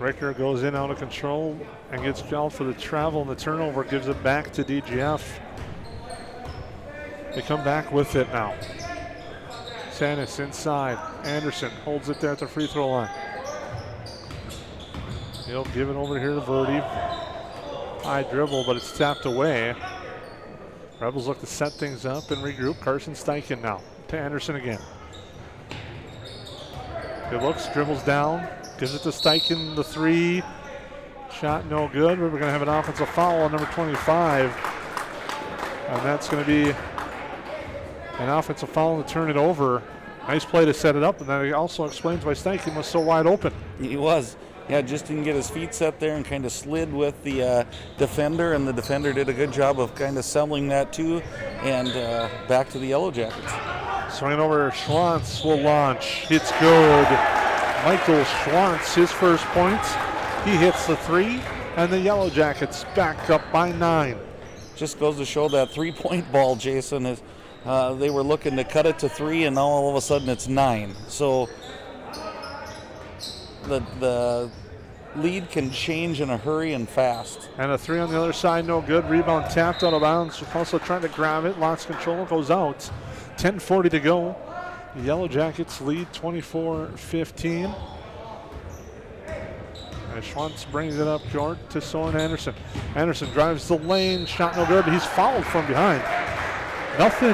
Speaker 1: Richter goes in out of control and gets called for the travel, and the turnover gives it back to DGF. They come back with it now. Sanis inside. Anderson holds it there at the free throw line. He'll give it over here to Verdi. High dribble, but it's tapped away. Rebels look to set things up and regroup. Carson Steichen now to Anderson again. Good looks, dribbles down, gives it to Steichen, the three. Shot no good. We're going to have an offensive foul on number 25. And that's going to be an offensive foul to turn it over. Nice play to set it up, and that also explains why Steichen was so wide open.
Speaker 2: He was. Yeah, just didn't get his feet set there and kind of slid with the defender, and the defender did a good job of kind of selling that too, and back to the Yellow Jackets.
Speaker 1: Swinging over, Schwantz will launch. It's good. Michael Schwantz, his first points. He hits the three, and the Yellow Jackets back up by 9.
Speaker 2: Just goes to show that three-point ball, Jason, is they were looking to cut it to 3, and now all of a sudden it's 9. So the lead can change in a hurry and fast.
Speaker 1: And a three on the other side, no good. Rebound tapped out of bounds. Also trying to grab it, lost control, goes out. 10:40 to go. The Yellow Jackets lead 24-15. And Schwantz brings it up short to Soren Anderson. Anderson drives the lane, shot no good. He's fouled from behind. Nothing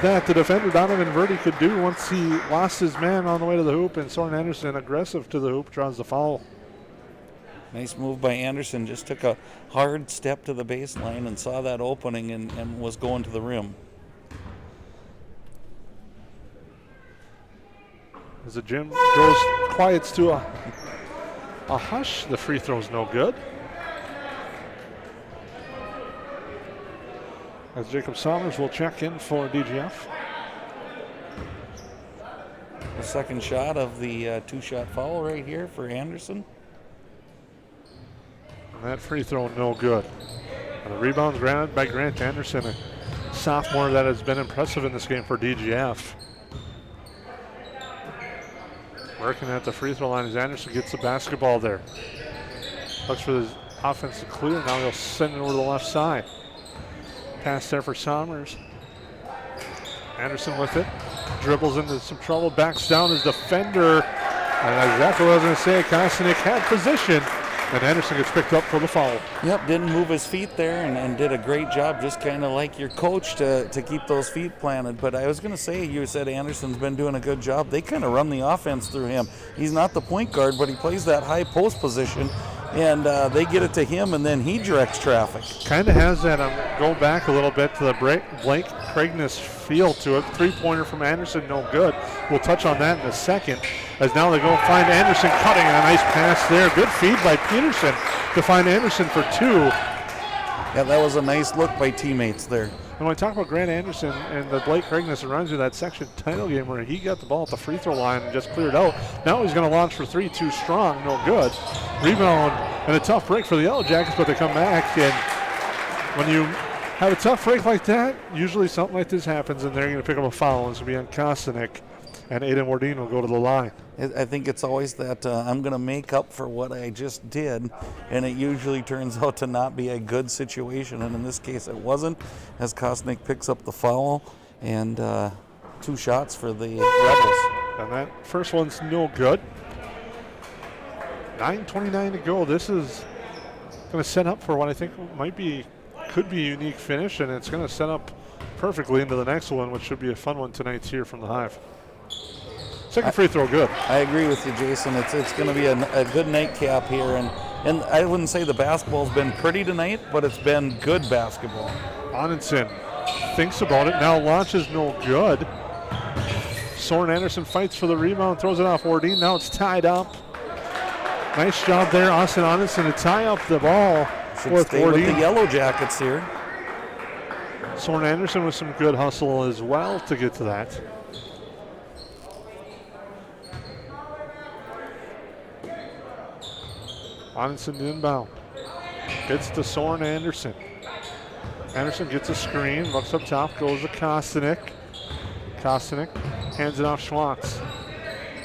Speaker 1: that the defender Donovan Verdi could do once he lost his man on the way to the hoop, and Soren Anderson, aggressive to the hoop, draws the foul.
Speaker 2: Nice move by Anderson. Just took a hard step to the baseline and saw that opening and was going to the rim.
Speaker 1: As the gym goes quiets to a hush, the free throw's no good. As Jacob Sommers will check in for DGF.
Speaker 2: The second shot of the two-shot foul right here for Anderson.
Speaker 1: And that free throw no good. And the rebound grabbed by Grant Anderson, a sophomore that has been impressive in this game for DGF. Working at the free throw line as Anderson gets the basketball there. Looks for the offense to clear. Now he'll send it over to the left side. Pass there for Sommers. Anderson with it. Dribbles into some trouble. Backs down his defender. And exactly what I was going to say. Kosnick had position. And Anderson gets picked up for the foul.
Speaker 2: Yep, didn't move his feet there and did a great job, just kind of like your coach to keep those feet planted. But I was going to say, you said Anderson's been doing a good job. They kind of run the offense through him. He's not the point guard, but he plays that high post position. And they get it to him, and then he directs traffic.
Speaker 1: Kind of has that go back a little bit to the Blake Craigness feel to it. Three-pointer from Anderson, no good. We'll touch on that in a second. As now they go find Anderson cutting, and a nice pass there. Good feed by Peterson to find Anderson for 2.
Speaker 2: Yeah, that was a nice look by teammates there.
Speaker 1: And when I talk about Grant Anderson and the Blake Cragness that runs you that section title game where he got the ball at the free throw line and just cleared out. Now he's going to launch for three, too strong, no good. Rebound and a tough break for the Yellow Jackets, but they come back. And when you have a tough break like that, usually something like this happens and they're going to pick up a foul. It's going to be on Kostanek, and Aiden Wardeen will go to the line.
Speaker 2: I think it's always that I'm going to make up for what I just did, and it usually turns out to not be a good situation, and in this case it wasn't, as Kosnick picks up the foul, and 2 shots for the Rebels.
Speaker 1: And that first one's no good. 9:29 to go. This is going to set up for what I think could be a unique finish, and it's going to set up perfectly into the next one, which should be a fun one tonight here from the Hive. Second free throw, good.
Speaker 2: I agree with you, Jason. It's going to be a good nightcap here, and I wouldn't say the basketball's been pretty tonight, but it's been good basketball.
Speaker 1: Onenson thinks about it, now launches no good. Soren Anderson fights for the rebound, throws it off Wardeen. Now it's tied up. Nice job there, Austin Onenson, to tie up the ball.
Speaker 2: Should stay with the Yellow Jackets here.
Speaker 1: Soren Anderson with some good hustle as well to get to that. Onenson inbound. Gets to Soren Anderson. Anderson gets a screen, looks up top, goes to Kostanek. Kostanek hands it off Schwantz.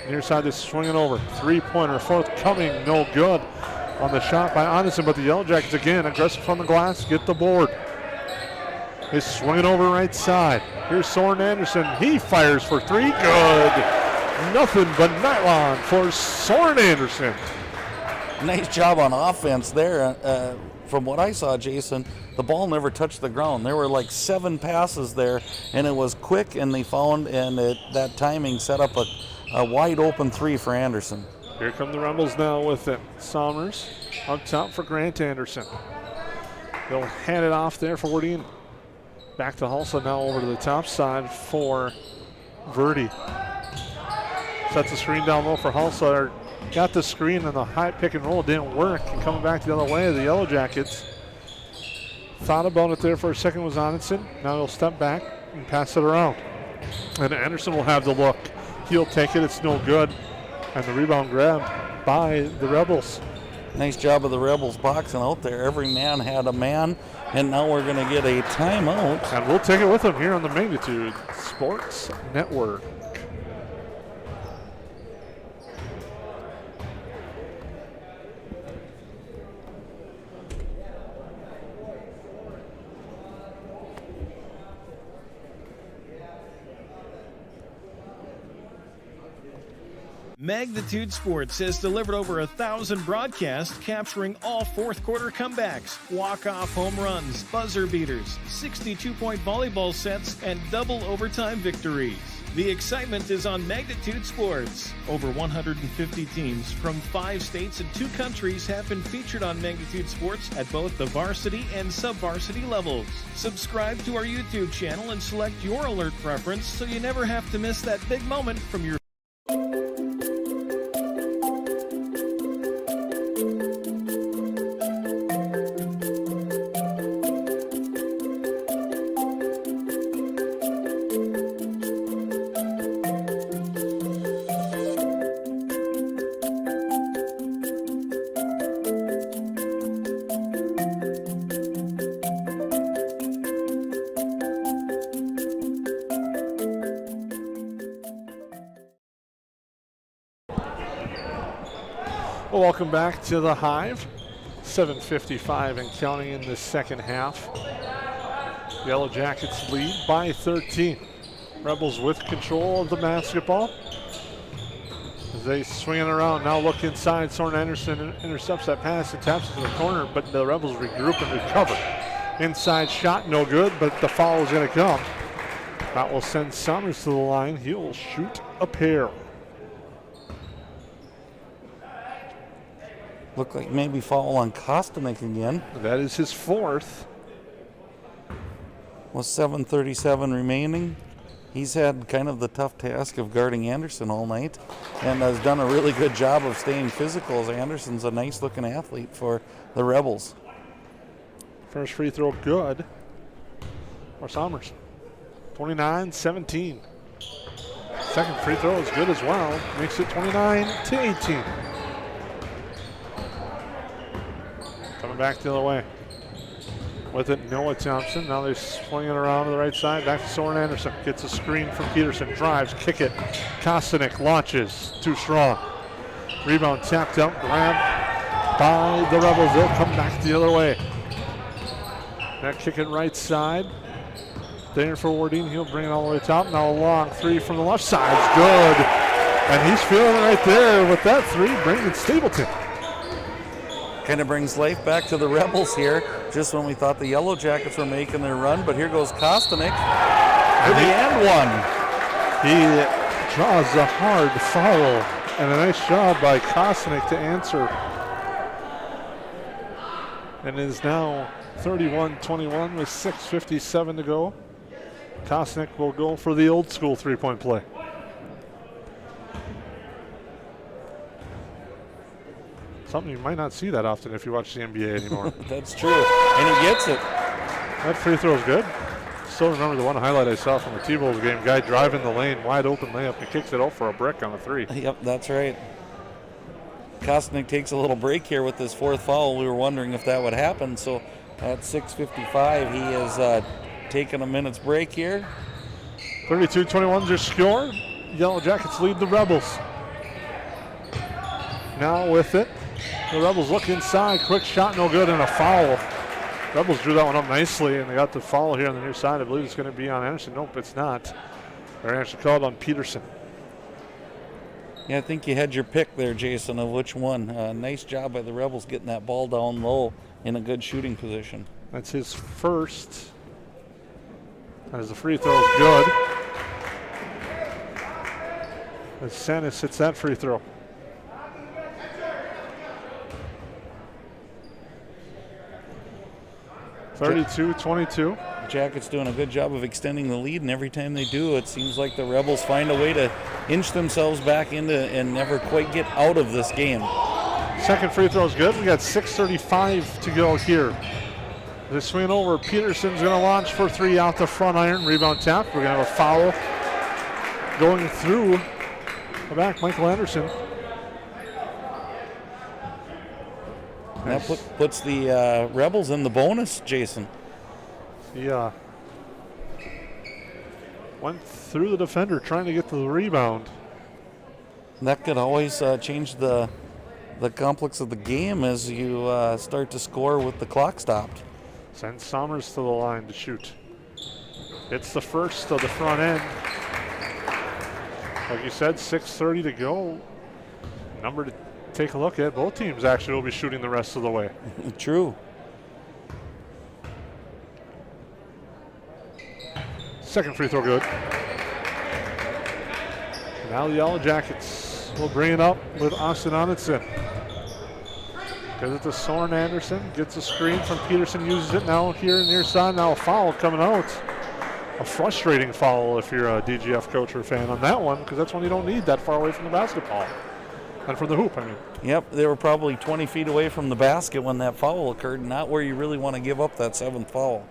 Speaker 1: Near side is swinging over. 3-pointer, forthcoming, no good on the shot by Onenson, but the Yellow Jackets again, aggressive from the glass, get the board. He's swinging over right side. Here's Soren Anderson. He fires for 3, good. Nothing but nylon for Soren Anderson.
Speaker 2: Nice job on offense there. From what I saw, Jason, the ball never touched the ground. There were like 7 passes there, and it was quick, and they found, and that timing set up a wide open 3 for Anderson.
Speaker 1: Here come the Rebels now with it. Somers up top for Grant Anderson. They'll hand it off there for Wardeen. Back to Hulsa now over to the top side for Verdi. Sets the screen down low for Hulsa. Got the screen and the high pick and roll didn't work, and coming back the other way, the Yellow Jackets thought about it there for a second was Onenson. Now he'll step back and pass it around. And Anderson will have the look. He'll take it, it's no good. And the rebound grabbed by the Rebels.
Speaker 2: Nice job of the Rebels boxing out there. Every man had a man, and now we're going to get a timeout.
Speaker 1: And we'll take it with them here on the Magnitude Sports Network.
Speaker 3: Magnitude Sports has delivered over 1,000 broadcasts capturing all fourth quarter comebacks, walk-off home runs, buzzer beaters, 62-point volleyball sets, and double overtime victories. The excitement is on Magnitude Sports. Over 150 teams from 5 states and 2 countries have been featured on Magnitude Sports at both the varsity and sub-varsity levels. Subscribe to our YouTube channel and select your alert preference so you never have to miss that big moment from your
Speaker 1: Well, welcome back to the Hive. 7:55 and counting in the second half. Yellow Jackets lead by 13. Rebels with control of the basketball. As they swing it around, now look inside. Soren Anderson intercepts that pass and taps it to the corner, but the Rebels regroup and recover. Inside shot, no good, but the foul is going to come. That will send Somers to the line. He will shoot a pair.
Speaker 2: Look like maybe foul on Kostanek again.
Speaker 1: That is his 4th.
Speaker 2: With 7:37 remaining. He's had kind of the tough task of guarding Anderson all night and has done a really good job of staying physical, as Anderson's a nice looking athlete for the Rebels.
Speaker 1: First free throw good for Somers. 29-17. Second free throw is good as well. Makes it 29-18. Coming back the other way. With it, Noah Thompson. Now they're swinging around to the right side. Back to Soren Anderson. Gets a screen from Peterson. Drives, kick it. Kostanek launches. Too strong. Rebound tapped out. Grabbed by the Rebels. They'll come back the other way. That kick it right side. There for Wardine. He'll bring it all the way top. Now a long three from the left side. It's good. And he's feeling it right there with that three. Brandon Stapleton.
Speaker 2: Kind of brings life back to the Rebels here, just when we thought the Yellow Jackets were making their run. But here goes Kostanek for the end one.
Speaker 1: He draws a hard foul. And a nice job by Kostanek to answer. And it is now 31-21 with 6:57 to go. Kostanek will go for the old school three-point play. Something you might not see that often if you watch the NBA anymore.
Speaker 2: That's true. And he gets it.
Speaker 1: That free throw is good. Still remember the one highlight I saw from the T-Bowls game. Guy driving the lane, wide open layup, and kicks it out for a brick on a three.
Speaker 2: Yep, that's right. Kostanek takes a little break here with his fourth foul. We were wondering if that would happen. So at 6:55, he is taking a minute's break here.
Speaker 1: 32-21 is your score. Yellow Jackets lead the Rebels. Now with it, the Rebels look inside. Quick shot, no good, and a foul. Rebels drew that one up nicely, and they got the foul here on the near side. I believe it's going to be on Anderson. Nope, it's not. They're actually called on Peterson.
Speaker 2: Yeah, I think you had your pick there, Jason, of which one. Nice job by the Rebels getting that ball down low in a good shooting position.
Speaker 1: That's his first. As the free throw is good. As Sanis hits that free throw. (32-22).
Speaker 2: Jackets doing a good job of extending the lead, and every time they do, it seems like the Rebels find a way to inch themselves back into and never quite get out of this game.
Speaker 1: Second free throw is good. We got 6:35 to go here. They swing over. Peterson's going to launch for three out the front iron. Rebound tap. We're going to have a foul going through the back. Michael Anderson.
Speaker 2: That puts the Rebels in the bonus, Jason.
Speaker 1: Yeah. Went through the defender trying to get to the rebound.
Speaker 2: That could always change the complex of the game as you start to score with the clock stopped.
Speaker 1: Sends Somers to the line to shoot. It's the first of the front end. Like you said, 6:30 to go. Number to take a look at. Both teams actually will be shooting the rest of the way.
Speaker 2: True.
Speaker 1: Second free throw good. Now the Yellow Jackets will bring it up with Austin Onitson. Gives it to Soren Anderson. Gets a screen from Peterson. Uses it now here near side. Now a foul coming out. A frustrating foul if you're a DGF coach or fan on that one, because that's when you don't need that far away from the basketball. And from the hoop, I mean.
Speaker 2: Yep, they were probably 20 feet away from the basket when that foul occurred, not where you really want to give up that seventh foul.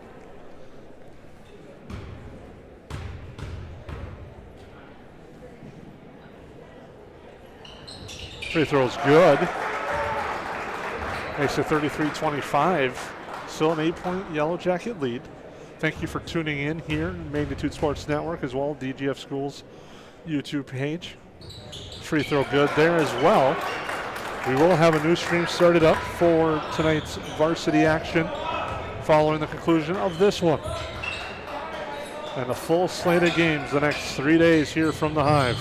Speaker 1: Free throw's good. Makes it 33-25. Still an 8-point Yellow Jacket lead. Thank you for tuning in here, Magnitude Sports Network, as well, DGF Schools YouTube page. Free throw good there as well. We will have a new stream started up for tonight's varsity action following the conclusion of this one. And a full slate of games the next 3 days here from the Hive.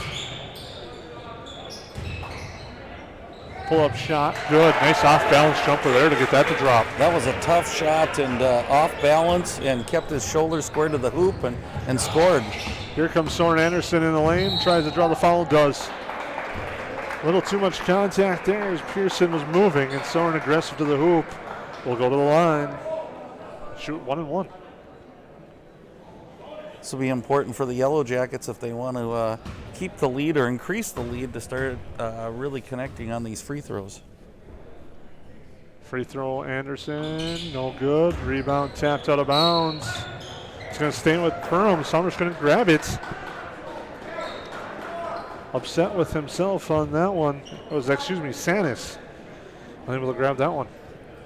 Speaker 1: Pull-up shot, good. Nice off-balance jumper there to get that to drop.
Speaker 2: That was a tough shot and off balance and kept his shoulder square to the hoop and scored.
Speaker 1: Here comes Soren Anderson in the lane, tries to draw the foul, does. A little too much contact there as Pearson was moving, and Soren aggressive to the hoop. Will go to the line. Shoot 1-1.
Speaker 2: This will be important for the Yellow Jackets if they want to keep the lead or increase the lead to start really connecting on these free throws.
Speaker 1: Free throw, Anderson, no good. Rebound tapped out of bounds. It's going to stay with Perham. Summers going to grab it. Upset with himself on that one. It was, Sanis. Unable to grab that one.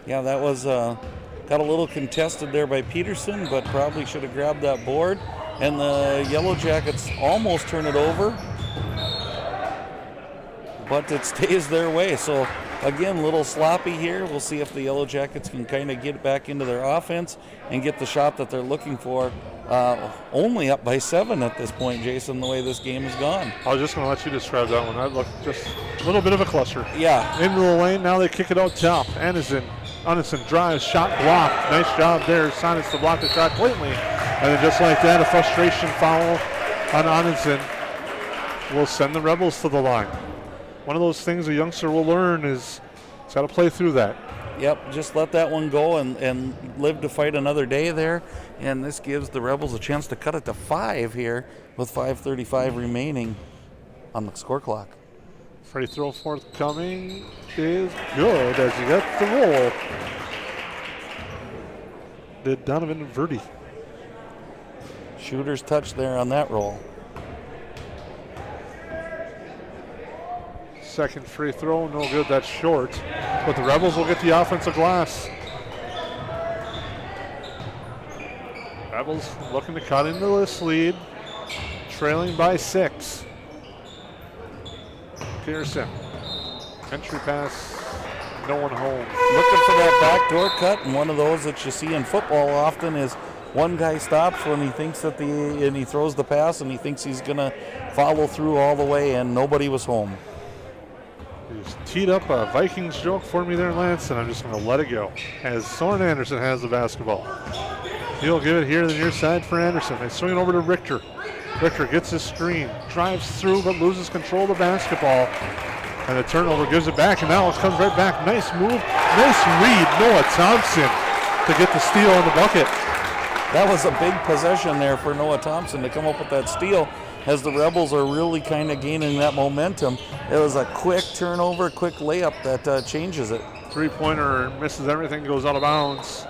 Speaker 2: Yeah, that was got a little contested there by Peterson, but probably should have grabbed that board. And the Yellow Jackets almost turn it over, but it stays their way. So again, a little sloppy here. We'll see if the Yellow Jackets can kind of get back into their offense and get the shot that they're looking for. Only up by 7 at this point, Jason, the way this game has gone.
Speaker 1: I was just going to let you describe that one. That looked just a little bit of a cluster.
Speaker 2: Yeah.
Speaker 1: Into the lane, now they kick it out top. Anderson drives, shot blocked. Nice job there. Sanis to block the shot cleanly. And then just like that, a frustration foul on Anderson will send the Rebels to the line. One of those things a youngster will learn is he's got to play through that.
Speaker 2: Yep, just let that one go and live to fight another day there. And this gives the Rebels a chance to cut it to 5 here with 5:35 remaining on the score clock.
Speaker 1: Free throw forthcoming is good as he gets the roll. Did Donovan Verdi.
Speaker 2: Shooter's touch there on that roll.
Speaker 1: Second free throw, no good, that's short. But the Rebels will get the offensive glass. Rebels looking to cut into this lead, trailing by 6. Pearson, entry pass, no one home.
Speaker 2: Looking for that backdoor cut, and one of those that you see in football often is one guy stops when he thinks that and he throws the pass and he thinks he's gonna follow through all the way, and nobody was home.
Speaker 1: You just teed up a Vikings joke for me there, Lance, and I'm just going to let it go. As Soren Anderson has the basketball. He'll give it here to the near side for Anderson. They swing it over to Richter. Richter gets his screen, drives through, but loses control of the basketball. And the turnover gives it back, and now it comes right back. Nice move, nice read. Noah Thompson to get the steal on the bucket.
Speaker 2: That was a big possession there for Noah Thompson to come up with that steal, as the Rebels are really kind of gaining that momentum. It was a quick turnover, quick layup that changes it.
Speaker 1: Three-pointer misses everything, goes out of bounds.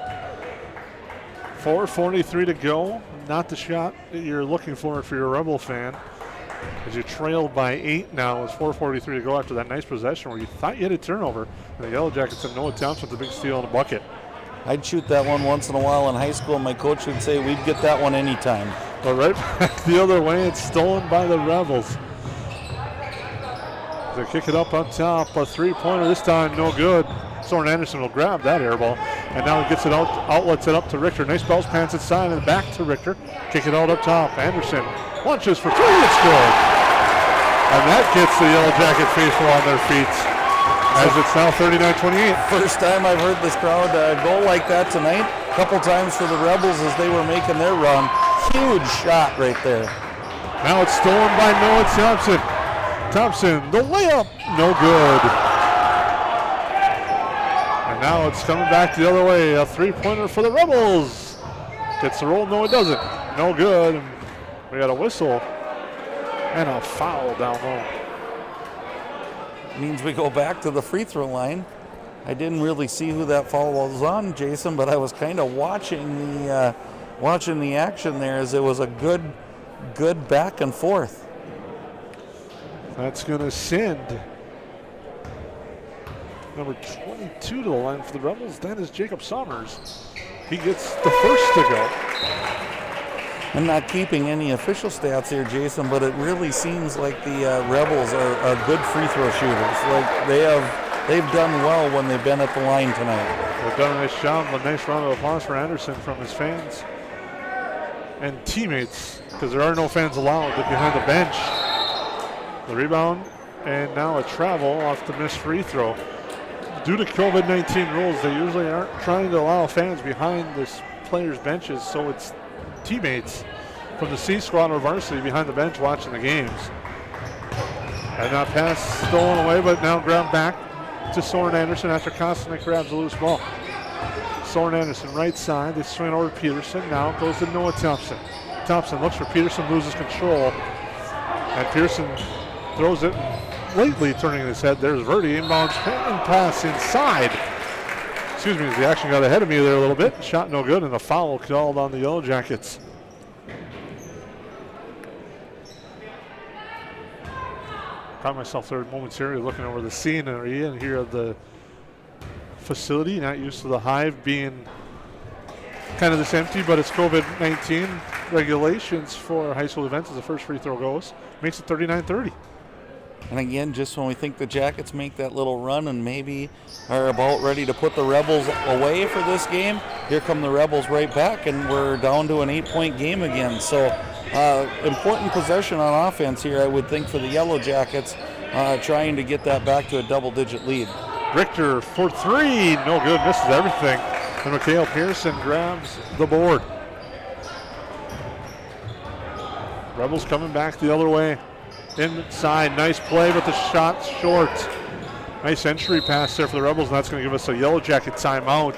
Speaker 1: 4:43 to go. Not the shot that you're looking for if you're a Rebel fan. As you trailed by 8 now, it's 4:43 to go after that nice possession where you thought you had a turnover. And the Yellow Jackets have Noah Thompson with the big steal on the bucket.
Speaker 2: I'd shoot that one once in a while in high school, and my coach would say we'd get that one anytime.
Speaker 1: But right back the other way, it's stolen by the Rebels. They kick it up on top, a three-pointer this time, no good. Soren Anderson will grab that air ball, and now he gets it out, outlets it up to Richter. Nice bounce pants inside and back to Richter. Kick it out up top. Anderson launches for 3, it's good. And that gets the Yellow Jacket faithful on their feet, as it's now 39-28.
Speaker 2: First time I've heard this crowd go like that tonight. A couple times for the Rebels as they were making their run. Huge shot right there.
Speaker 1: Now it's stolen by Noah Thompson. Thompson, the layup, no good. And now it's coming back the other way. A three-pointer for the Rebels. Gets the roll, no it doesn't. No good. And we got a whistle and a foul down low.
Speaker 2: Means we go back to the free throw line. I didn't really see who that foul was on, Jason, but I was kind of watching the action there as it was a good back and forth.
Speaker 1: That's going to send number 22 to the line for the Rebels. That is Jacob Sommers. He gets the first to go.
Speaker 2: I'm not keeping any official stats here, Jason, but it really seems like the Rebels are good free throw shooters. Like they've done well when they've been at the line tonight.
Speaker 1: They've done a nice job. A nice round of applause for Anderson from his fans and teammates, because there are no fans allowed behind the bench. The rebound, and now a travel off the missed free throw. Due to COVID-19 rules, they usually aren't trying to allow fans behind this players' benches, so it's teammates from the C squad or varsity behind the bench watching the games. And that pass stolen away, but now grabbed back to Soren Anderson after Kostanek grabs a loose ball. Soren Anderson right side, they swing over to Peterson, now it goes to Noah Thompson. Thompson looks for Peterson, loses control, and Pearson throws it lately, turning his head. There's Verdi, inbounds pass inside. excuse me, as the action got ahead of me there a little bit. Shot no good, and a foul called on the Yellow Jackets. Caught myself there momentarily looking over the scenery and here at the facility. Not used to the Hive being kind of this empty, but it's COVID-19 regulations for high school events as the first free throw goes. Makes it 39-30.
Speaker 2: And again, just when we think the Jackets make that little run and maybe are about ready to put the Rebels away for this game, here come the Rebels right back, and we're down to an 8-point game again. So important possession on offense here, I would think, for the Yellow Jackets, trying to get that back to a double-digit lead.
Speaker 1: Richter for three, no good, misses everything. And Mikhail Pearson grabs the board. Rebels coming back the other way. Inside, nice play, but the shot's short. Nice entry pass there for the Rebels, and that's going to give us a Yellow Jacket timeout.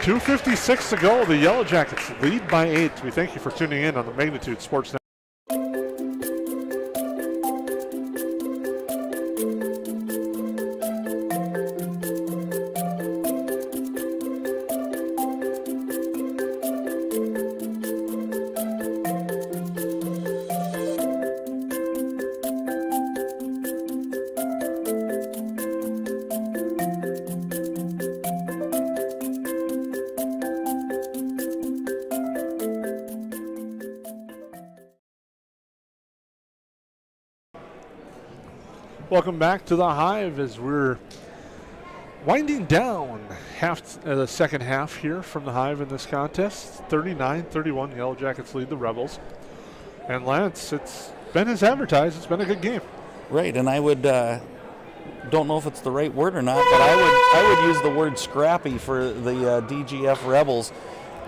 Speaker 1: 2:56 to go. The Yellow Jackets lead by 8. We thank you for tuning in on the Magnitude Sports Network. Welcome back to the Hive as we're winding down the second half here from the Hive in this contest. 39-31, Yellow Jackets lead the Rebels. And Lance, it's been as advertised. It's been a good game.
Speaker 2: Right, and I would don't know if it's the right word or not, but I would use the word scrappy for the DGF Rebels.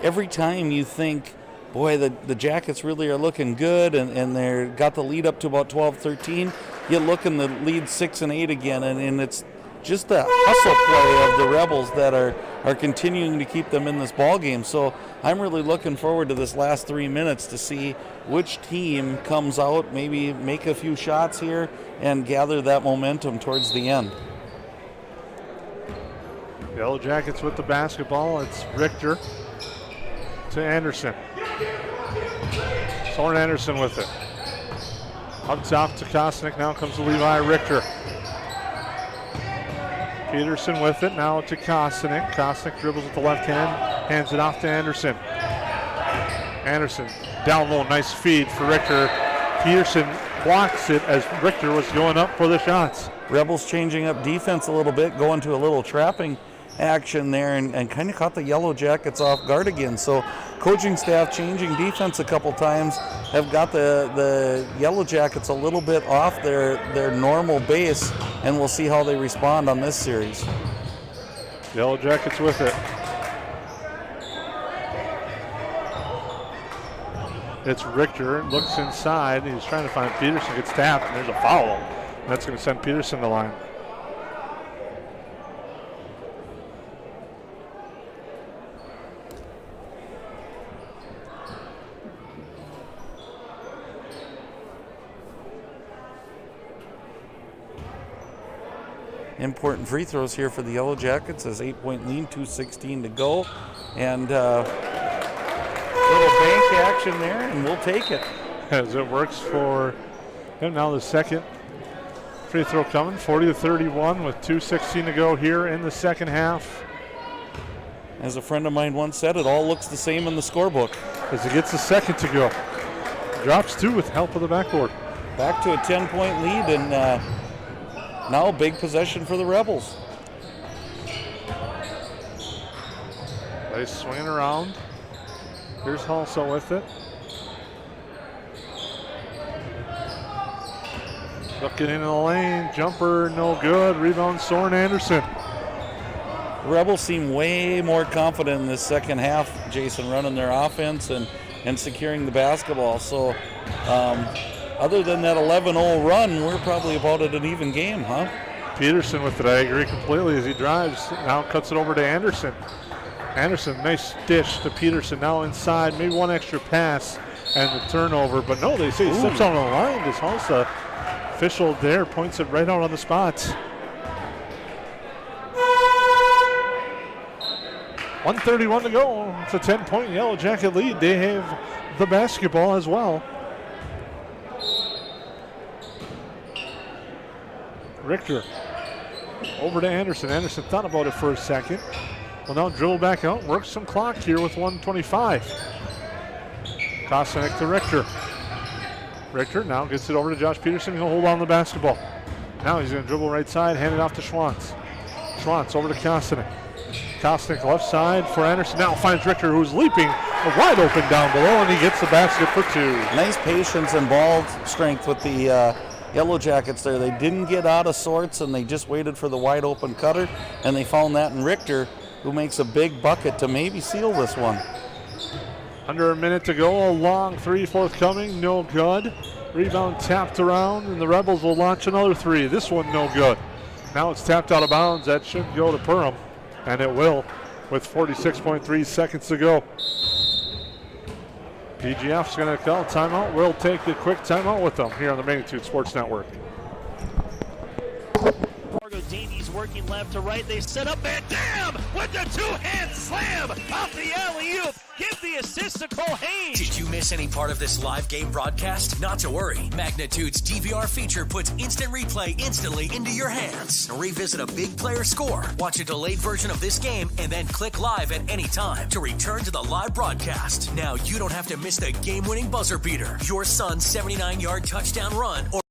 Speaker 2: Every time you think, boy, the Jackets really are looking good, and they're got the lead up to about 12-13. You look in the lead 6 and 8 again, and it's just the hustle play of the Rebels that are continuing to keep them in this ball game. So I'm really looking forward to this last 3 minutes to see which team comes out, maybe make a few shots here and gather that momentum towards the end.
Speaker 1: Yellow Jackets with the basketball. It's Richter to Anderson. Soren Anderson with it. Up top to Kosnick. Now comes to Levi Richter. Peterson with it. Now to Kosnick. Kosnick dribbles with the left hand. Hands it off to Anderson. Anderson down low. Nice feed for Richter. Peterson blocks it as Richter was going up for the shots.
Speaker 2: Rebels changing up defense a little bit, going to a little trapping action there, and kind of caught the Yellow Jackets off guard again. So coaching staff changing defense a couple times have got the Yellow Jackets a little bit off their normal base, and we'll see how they respond on this series.
Speaker 1: Yellow Jackets with it. It's Richter, looks inside, he's trying to find Peterson, gets tapped, and there's a foul. And that's going to send Peterson to the line.
Speaker 2: Important free throws here for the Yellow Jackets as 8-point lead, 2:16 to go. And little bank action there, and we'll take it.
Speaker 1: As it works for him. Now the second free throw coming, 40-31 with 2:16 to go here in the second half.
Speaker 2: As a friend of mine once said, it all looks the same in the scorebook.
Speaker 1: As he gets the second to go. Drops two with help of the backboard.
Speaker 2: Back to a 10-point lead, and now a big possession for the Rebels.
Speaker 1: Nice swinging around. Here's Halsall with it. Looking into the lane, jumper no good. Rebound Soren Anderson.
Speaker 2: The Rebels seem way more confident in this second half, Jason, running their offense and securing the basketball. So other than that 11-0 run, we're probably about at an even game, huh?
Speaker 1: Peterson with it, I agree completely as he drives. Now cuts it over to Anderson. Anderson, nice dish to Peterson. Now inside, maybe one extra pass and the turnover. But no, they say he steps on the line. This Halsa official there points it right out on the spot. 1:31 to go. It's a 10-point Yellow Jacket lead. They have the basketball as well. Richter over to Anderson. Anderson thought about it for a second. Will now dribble back out. Works some clock here with 1:25. Kostanek to Richter. Richter now gets it over to Josh Peterson. He'll hold on the basketball. Now he's going to dribble right side, hand it off to Schwantz. Schwantz over to Kostanek. Kostanek left side for Anderson. Now finds Richter, who's leaping wide open down below, and he gets the basket for two.
Speaker 2: Nice patience and ball strength with the Yellow Jackets there. They didn't get out of sorts, and they just waited for the wide open cutter, and they found that in Richter, who makes a big bucket to maybe seal this one.
Speaker 1: Under a minute to go. A long three forthcoming. No good. Rebound tapped around, and the Rebels will launch another three. This one no good. Now it's tapped out of bounds. That should go to Perham, and it will with 46.3 seconds to go. PGF's going to call timeout. We'll take a quick timeout with them here on the Magnitude Sports Network.
Speaker 4: Davies working left to right. They set up Van Dam with the two-hand slam off the alley-oop. Give the assist to Cole Haynes.
Speaker 5: Did you miss any part of this live game broadcast? Not to worry. Magnitude's DVR feature puts instant replay instantly into your hands. Revisit a big player score, watch a delayed version of this game, and then click live at any time to return to the live broadcast. Now you don't have to miss the game-winning buzzer beater, your son's 79-yard touchdown run, or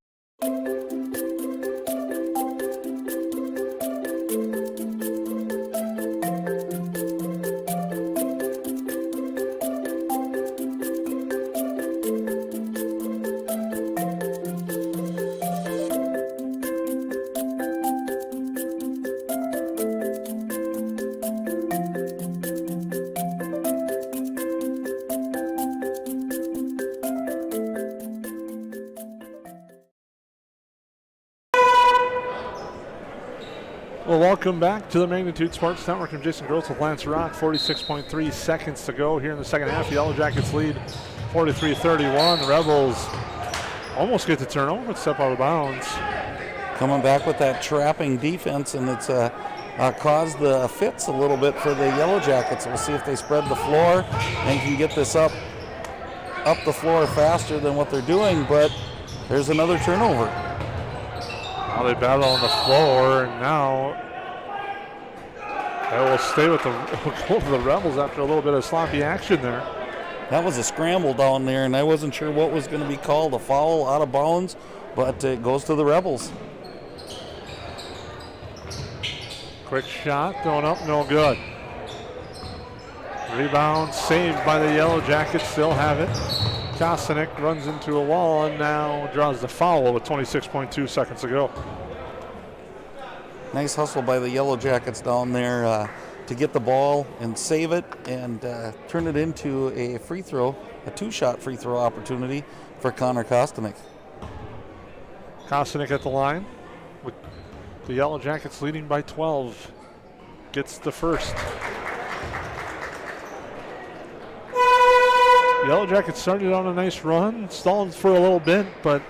Speaker 1: Well, welcome back to the Magnitude Sports Network. I'm Jason Gross with Lance Rock. 46.3 seconds to go here in the second half. The Yellow Jackets lead 43-31. The Rebels almost get the turnover, but step out of bounds.
Speaker 2: Coming back with that trapping defense, and it's caused the fits a little bit for the Yellow Jackets. We'll see if they spread the floor and can get this up the floor faster than what they're doing, but there's another turnover.
Speaker 1: Now they battle on the floor, and now they will stay with the Rebels after a little bit of sloppy action there.
Speaker 2: That was a scramble down there, and I wasn't sure what was going to be called, a foul out of bounds, but it goes to the Rebels.
Speaker 1: Quick shot, thrown up, no good. Rebound saved by the Yellow Jackets, still have it. Kostanek runs into a wall and now draws the foul with 26.2 seconds to go.
Speaker 2: Nice hustle by the Yellow Jackets down there to get the ball and save it and turn it into a free throw, a two-shot free throw opportunity for Connor Kostanek.
Speaker 1: Kostanek at the line with the Yellow Jackets leading by 12. Gets the first. Yellow Jackets started on a nice run, stalled for a little bit, but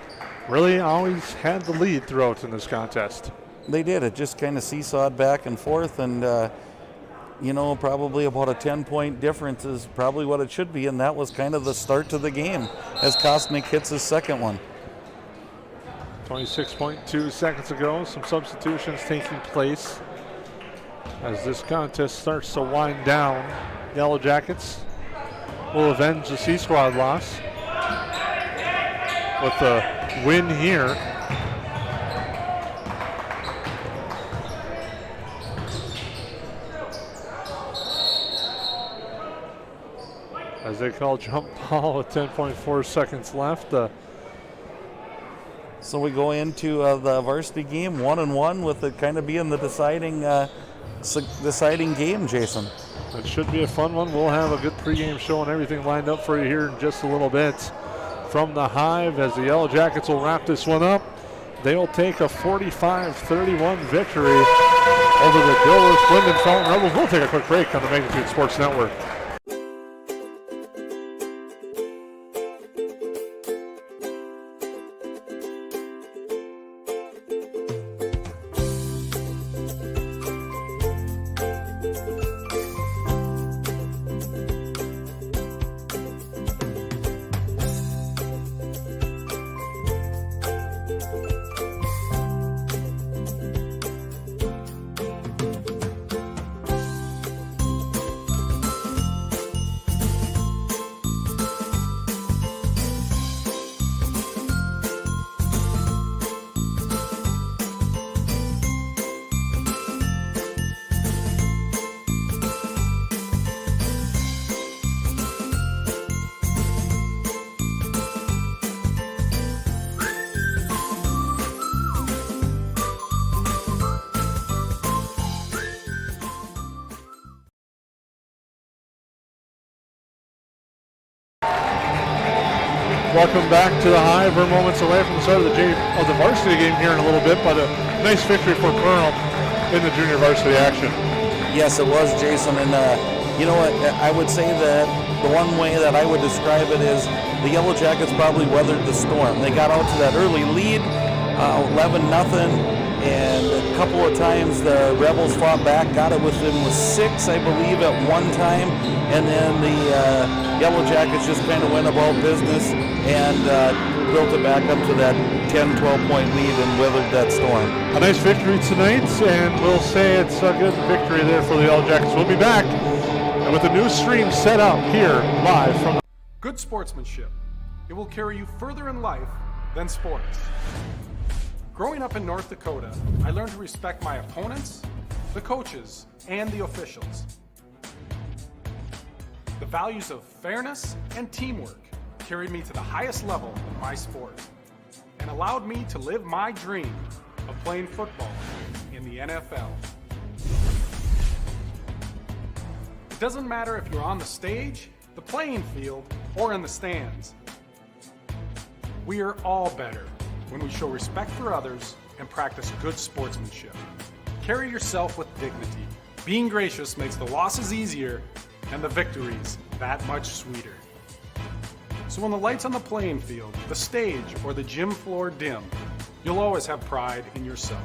Speaker 1: really always had the lead throughout in this contest.
Speaker 2: They did. It just kind of seesawed back and forth, and probably about a 10-point difference is probably what it should be, and that was kind of the start to the game as Kostanek hits his second one.
Speaker 1: 26.2 seconds ago, some substitutions taking place as this contest starts to wind down. Yellow Jackets will avenge the C-Squad loss with the win here. As they call jump ball with 10.4 seconds left.
Speaker 2: So we go into the varsity game 1-1 with it kind of being the deciding game, Jason.
Speaker 1: It should be a fun one. We'll have a good pregame show and everything lined up for you here in just a little bit. From the Hive, as the Yellow Jackets will wrap this one up, they will take a 45-31 victory over the Dilworth Glyndon Felton Rebels. We'll take a quick break on the Magnitude Sports Network. Welcome back to the Hive. We're moments away from the start of the varsity game here in a little bit, but a nice victory for Perham in the junior varsity action.
Speaker 2: Yes, it was, Jason. And you know what? I would say that the one way that I would describe it is the Yellow Jackets probably weathered the storm. They got out to that early lead, 11-0, and a couple of times the Rebels fought back, got it within 6, I believe, at one time, and then the Yellow Jackets just kind of went about business and built it back up to that 10, 12-point lead and weathered that storm.
Speaker 1: A nice victory tonight, and we'll say it's a good victory there for the Yellow Jackets. We'll be back with a new stream set up here live from
Speaker 6: Good sportsmanship. It will carry you further in life than sports. Growing up in North Dakota, I learned to respect my opponents, the coaches, and the officials. The values of fairness and teamwork carried me to the highest level in my sport and allowed me to live my dream of playing football in the NFL. It doesn't matter if you're on the stage, the playing field, or in the stands. We are all better when we show respect for others and practice good sportsmanship. Carry yourself with dignity. Being gracious makes the losses easier and the victories that much sweeter. So when the lights on the playing field, the stage, or the gym floor dim, you'll always have pride in yourself.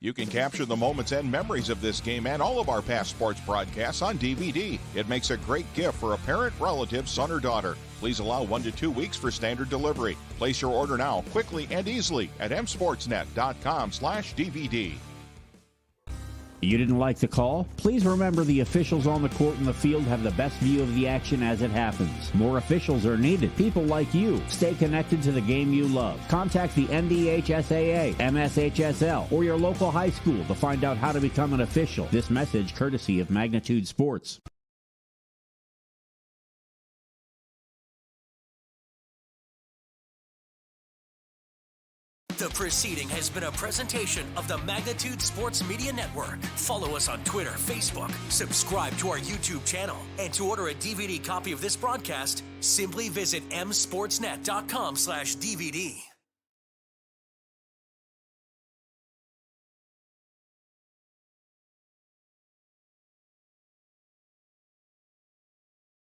Speaker 7: You can capture the moments and memories of this game and all of our past sports broadcasts on DVD. It makes a great gift for a parent, relative, son, or daughter. Please allow 1 to 2 weeks for standard delivery. Place your order now, quickly and easily at msportsnet.com/DVD.
Speaker 8: You didn't like the call? Please remember the officials on the court and the field have the best view of the action as it happens. More officials are needed. People like you. Stay connected to the game you love. Contact the NDHSAA, MSHSL, or your local high school to find out how to become an official. This message courtesy of Magnitude Sports.
Speaker 5: The proceeding has been a presentation of the Magnitude Sports Media Network. Follow us on Twitter, Facebook, subscribe to our YouTube channel, and to order a DVD copy of this broadcast, simply visit msportsnet.com/DVD.